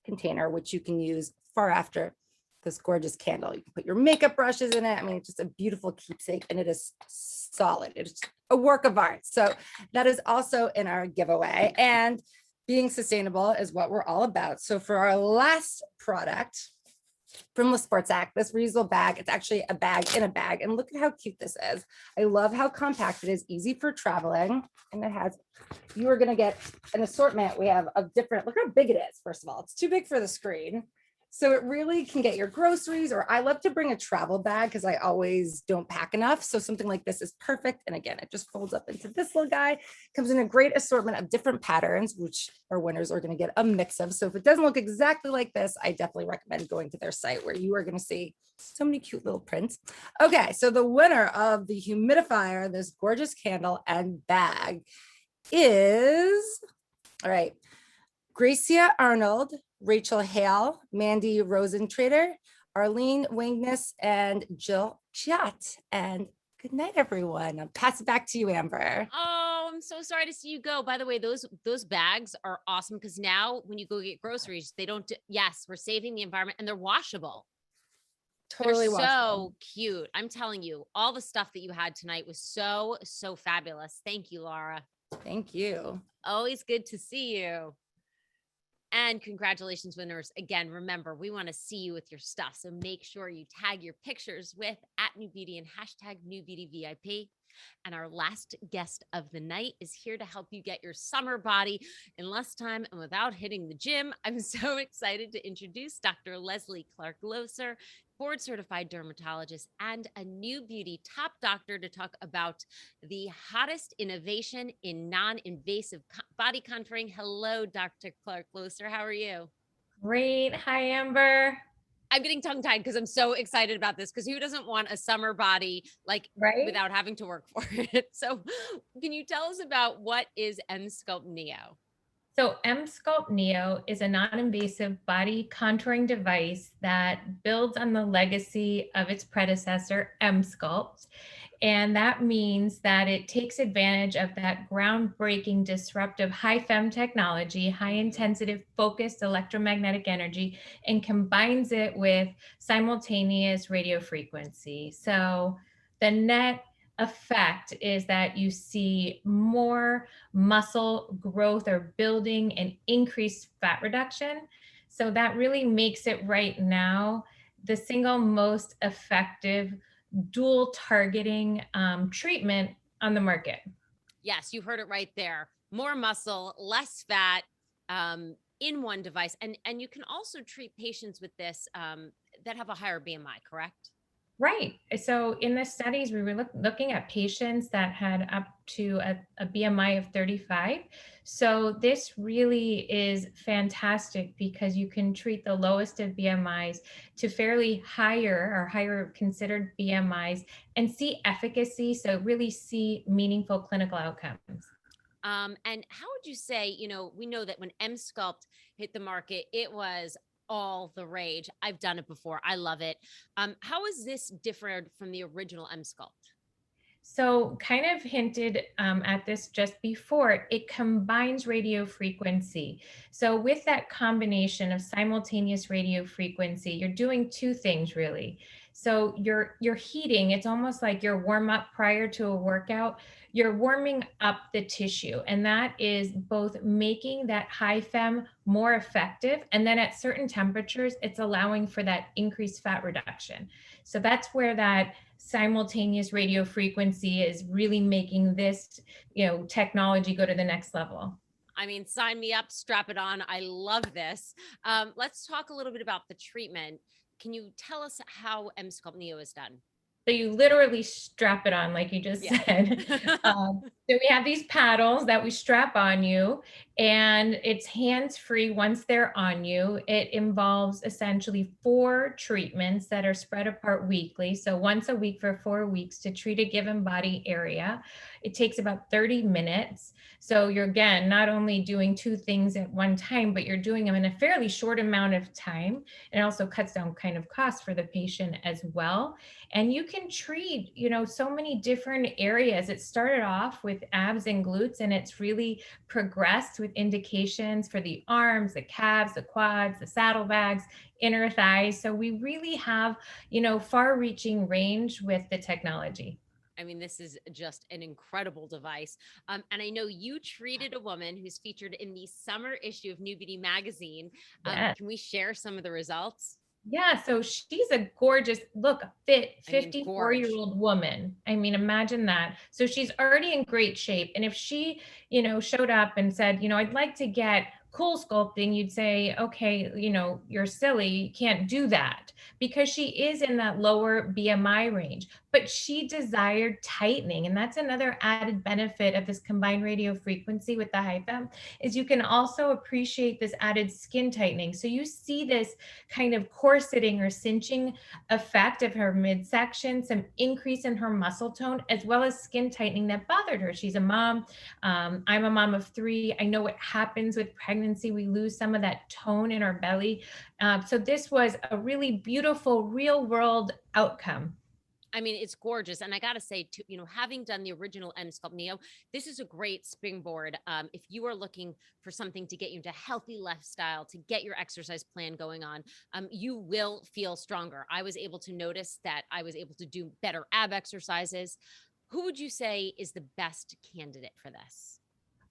container, which you can use far after this gorgeous candle. You can put your makeup brushes in it. I mean, it's just a beautiful keepsake, and it is solid. It's a work of art. So that is also in our giveaway. And being sustainable is what we're all about. So for our last product from the Sports Act, this reusable bag, it's actually a bag in a bag. And look at how cute this is. I love how compact it is, easy for traveling. And it has, you are gonna get an assortment we have of different, look how big it is, first of all. It's too big for the screen. So it really can get your groceries, or I love to bring a travel bag because I always don't pack enough. So something like this is perfect. And again, it just folds up into this little guy, comes in a great assortment of different patterns, which our winners are going to get a mix of. So if it doesn't look exactly like this, I definitely recommend going to their site where you are going to see so many cute little prints. Okay, so the winner of the humidifier, this gorgeous candle and bag is, all right, Gracia Arnold, Rachel Hale, Mandy Rosentrader, Arlene Wingness, and Jill Chat. And good night, everyone. I'll pass it back to you, Amber. Oh, I'm so sorry to see you go. By the way, those bags are awesome because now when you go get groceries, they don't, yes, we're saving the environment, and they're washable. Totally They're washable. so cute. I'm telling you, all the stuff that you had tonight was so, so fabulous. Thank you, Laura. Thank you. Always good to see you. And congratulations, winners. Again, remember, we want to see you with your stuff. So make sure you tag your pictures with @NewBeauty and #NewBeautyVIP. And our last guest of the night is here to help you get your summer body in less time and without hitting the gym. I'm so excited to introduce Dr. Leslie Clark-Loser, board certified dermatologist and a NewBeauty top doctor, to talk about the hottest innovation in non-invasive body contouring. Hello, Dr. Clark-Loser. How are you? Great. Hi, Amber. I'm getting tongue-tied because I'm so excited about this, because who doesn't want a summer body without having to work for it? So can you tell us about what is Emsculpt Neo? So Emsculpt Neo is a non-invasive body contouring device that builds on the legacy of its predecessor, Emsculpt. And that means that it takes advantage of that groundbreaking, disruptive high fem technology, high intensity focused electromagnetic energy, and combines it with simultaneous radio frequency. So the net effect is that you see more muscle growth or building and increased fat reduction. So that really makes it right now the single most effective dual targeting treatment on the market. Yes, you heard it right there. More muscle, less fat in one device. And you can also treat patients with this that have a higher BMI, correct? Right. So in the studies, we were looking at patients that had up to a BMI of 35. So this really is fantastic because you can treat the lowest of BMIs to fairly higher considered BMIs and see efficacy. So really see meaningful clinical outcomes. And how would you say, we know that when Emsculpt hit the market, it was all the rage. I've done it before. I love it. How is this different from the original Emsculpt? So kind of hinted at this just before, it combines radio frequency. So with that combination of simultaneous radio frequency, you're doing two things really. So you're heating, it's almost like your warm up prior to a workout. You're warming up the tissue, and that is both making that high fem more effective. And then at certain temperatures, it's allowing for that increased fat reduction. So that's where that simultaneous radio frequency is really making this, technology go to the next level. I mean, sign me up, strap it on. I love this. Let's talk a little bit about the treatment. Can you tell us how Emsculpt Neo is done? The So you literally strap it on, like you just said. So we have these paddles that we strap on you, and it's hands-free once they're on you. It involves essentially 4 treatments that are spread apart weekly. So once a week for 4 weeks to treat a given body area. It takes about 30 minutes. So you're, again, not only doing 2 things at one time, but you're doing them in a fairly short amount of time. It also cuts down kind of costs for the patient as well. And you can treat, so many different areas. It started off with abs and glutes, and it's really progressed with indications for the arms, the calves, the quads, the saddlebags, inner thighs. So we really have, far-reaching range with the technology. I mean, this is just an incredible device. And I know you treated a woman who's featured in the summer issue of New Beauty magazine. Yes. Can we share some of the results? Yeah, so she's a gorgeous, fit 54-year-old woman. I mean, imagine that. So she's already in great shape. And if she, showed up and said, I'd like to get cool sculpting, you'd say, okay, you're silly, you can't do that, because she is in that lower BMI range. But she desired tightening. And that's another added benefit of this combined radio frequency with the HIFM, is you can also appreciate this added skin tightening. So you see this kind of corseting or cinching effect of her midsection, some increase in her muscle tone, as well as skin tightening that bothered her. She's a mom. I'm a mom of 3. I know what happens with pregnancy. We lose some of that tone in our belly. So this was a really beautiful real world outcome. I mean, it's gorgeous. And I got to say, too, having done the original Emsculpt Neo, this is a great springboard. If you are looking for something to get you into a healthy lifestyle, to get your exercise plan going on, you will feel stronger. I was able to notice that I was able to do better ab exercises. Who would you say is the best candidate for this?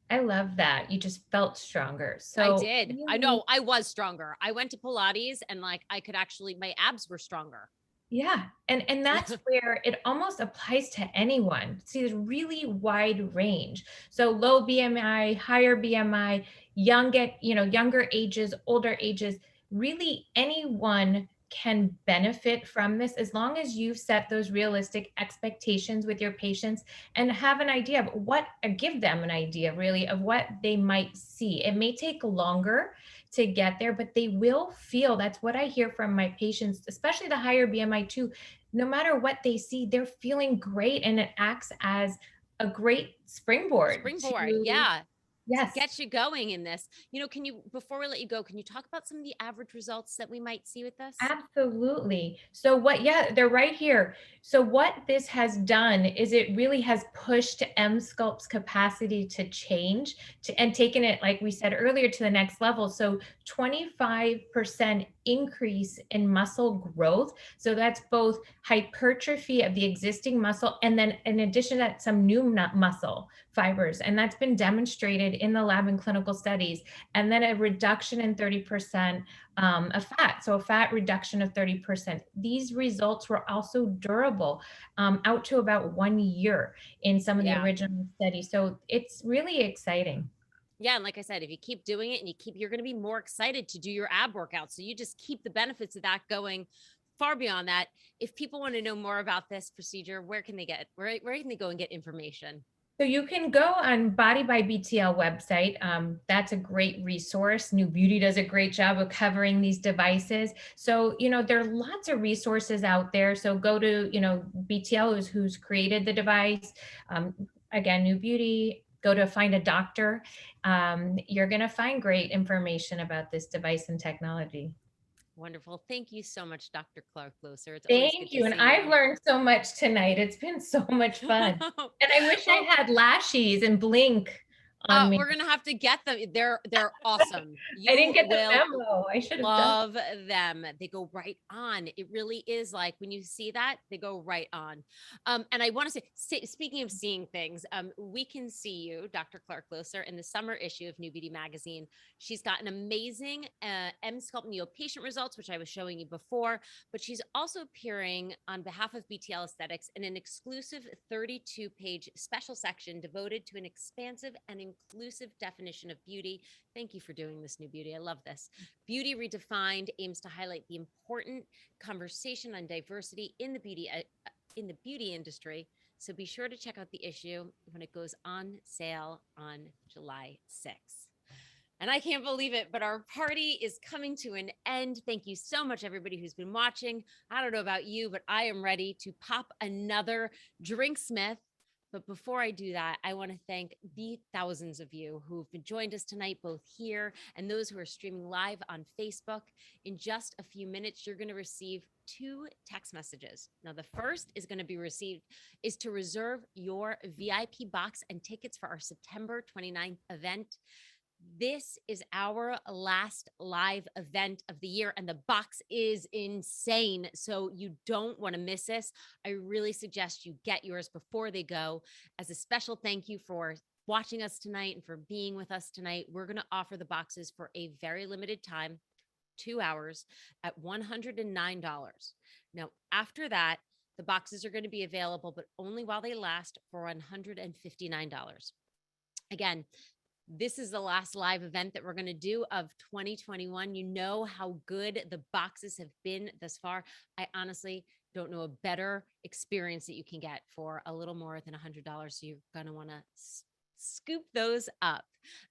I love that. You just felt stronger. So I did. I know I was stronger. I went to Pilates and I could actually, my abs were stronger. Yeah. And that's where it almost applies to anyone. See, there's really wide range. So low BMI, higher BMI, younger ages, older ages, really anyone can benefit from this, as long as you've set those realistic expectations with your patients and have an idea of give them an idea really of what they might see. It may take longer to get there, but they will feel. That's what I hear from my patients, especially the higher BMI too. No matter what they see, they're feeling great, and it acts as a great springboard. Yeah. Yes. Get you going in this. Before we let you go, can you talk about some of the average results that we might see with this? Absolutely. So they're right here. So what this has done is it really has pushed Emsculpt's capacity to change and taken it, like we said earlier, to the next level. So 25% increase in muscle growth. So that's both hypertrophy of the existing muscle, and then in addition to that, some new muscle fibers. And that's been demonstrated in the lab and clinical studies. And then a reduction in 30% of fat. So a fat reduction of 30%. These results were also durable out to about 1 year in some of the original studies. So it's really exciting. Yeah. And like I said, if you keep doing it and you're going to be more excited to do your ab workout. So you just keep the benefits of that going far beyond that. If people want to know more about this procedure, where can they go and get information? So you can go on Body by BTL website. That's a great resource. New Beauty does a great job of covering these devices. So, there are lots of resources out there. So go to, BTL who's created the device. Again, New Beauty, go to Find a Doctor. You're going to find great information about this device and technology. Wonderful. Thank you so much, Dr. Clark-Loser. Thank you. And I've learned so much tonight. It's been so much fun. And I wish I had lashes and blink on me. We're going to have to get them. They're awesome. I didn't get the memo. I should have love them. They go right on. It really is like when you see that, they go right on. And I want to say, speaking of seeing things, we can see you, Dr. Clark-Loser, in the summer issue of New Beauty magazine. She's got an amazing Emsculpt Neo patient results, which I was showing you before, but she's also appearing on behalf of BTL Aesthetics in an exclusive 32-page special section devoted to an expansive and inclusive definition of beauty. Thank you for doing this, New Beauty. I love this. Beauty Redefined aims to highlight the important conversation on diversity in the beauty in the beauty industry. So be sure to check out the issue when it goes on sale on July 6th. And I can't believe it, but our party is coming to an end. Thank you so much, everybody who's been watching. I don't know about you, but I am ready to pop another Drinksmith. But before I do that, I want to thank the thousands of you who've been joined us tonight, both here and those who are streaming live on Facebook. In just a few minutes, you're going to receive 2 text messages. Now, the first is going to be received is to reserve your VIP box and tickets for our September 29th event. This is our last live event of the year, and the box is insane. So you don't want to miss this. I really suggest you get yours before they go. As a special thank you for watching us tonight and for being with us tonight, we're going to offer the boxes for a very limited time, 2 hours at $109. Now, after that, the boxes are going to be available, but only while they last, for $159. Again, this is the last live event that we're going to do of 2021. You know how good the boxes have been thus far. I honestly don't know a better experience that you can get for a little more than $100. So you're going to want to scoop those up.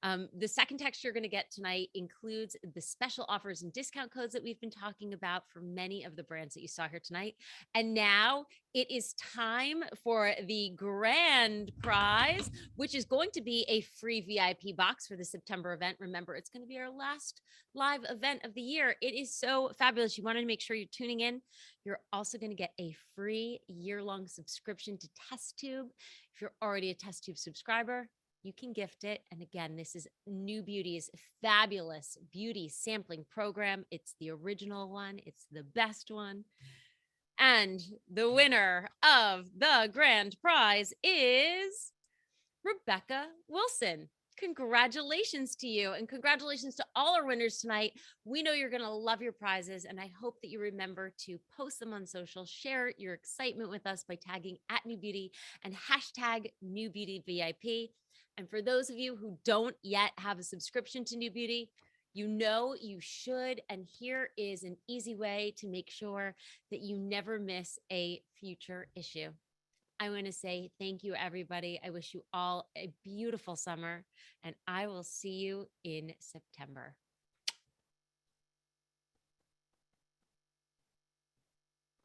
The second text you're going to get tonight includes the special offers and discount codes that we've been talking about for many of the brands that you saw here tonight. And now it is time for the grand prize, which is going to be a free VIP box for the September event. Remember, it's going to be our last live event of the year. It is so fabulous. You want to make sure you're tuning in. You're also going to get a free year-long subscription to TestTube. If you're already a TestTube subscriber, you can gift it. And again, this is NewBeauty's fabulous beauty sampling program. It's the original one. It's the best one. And the winner of the grand prize is Rebecca Wilson. Congratulations to you, and congratulations to all our winners tonight. We know you're going to love your prizes, and I hope that you remember to post them on social, share your excitement with us by tagging @NewBeauty and hashtag NewBeautyVIP. And for those of you who don't yet have a subscription to NewBeauty, you know you should. And here is an easy way to make sure that you never miss a future issue. I want to say thank you, everybody. I wish you all a beautiful summer, and I will see you in September.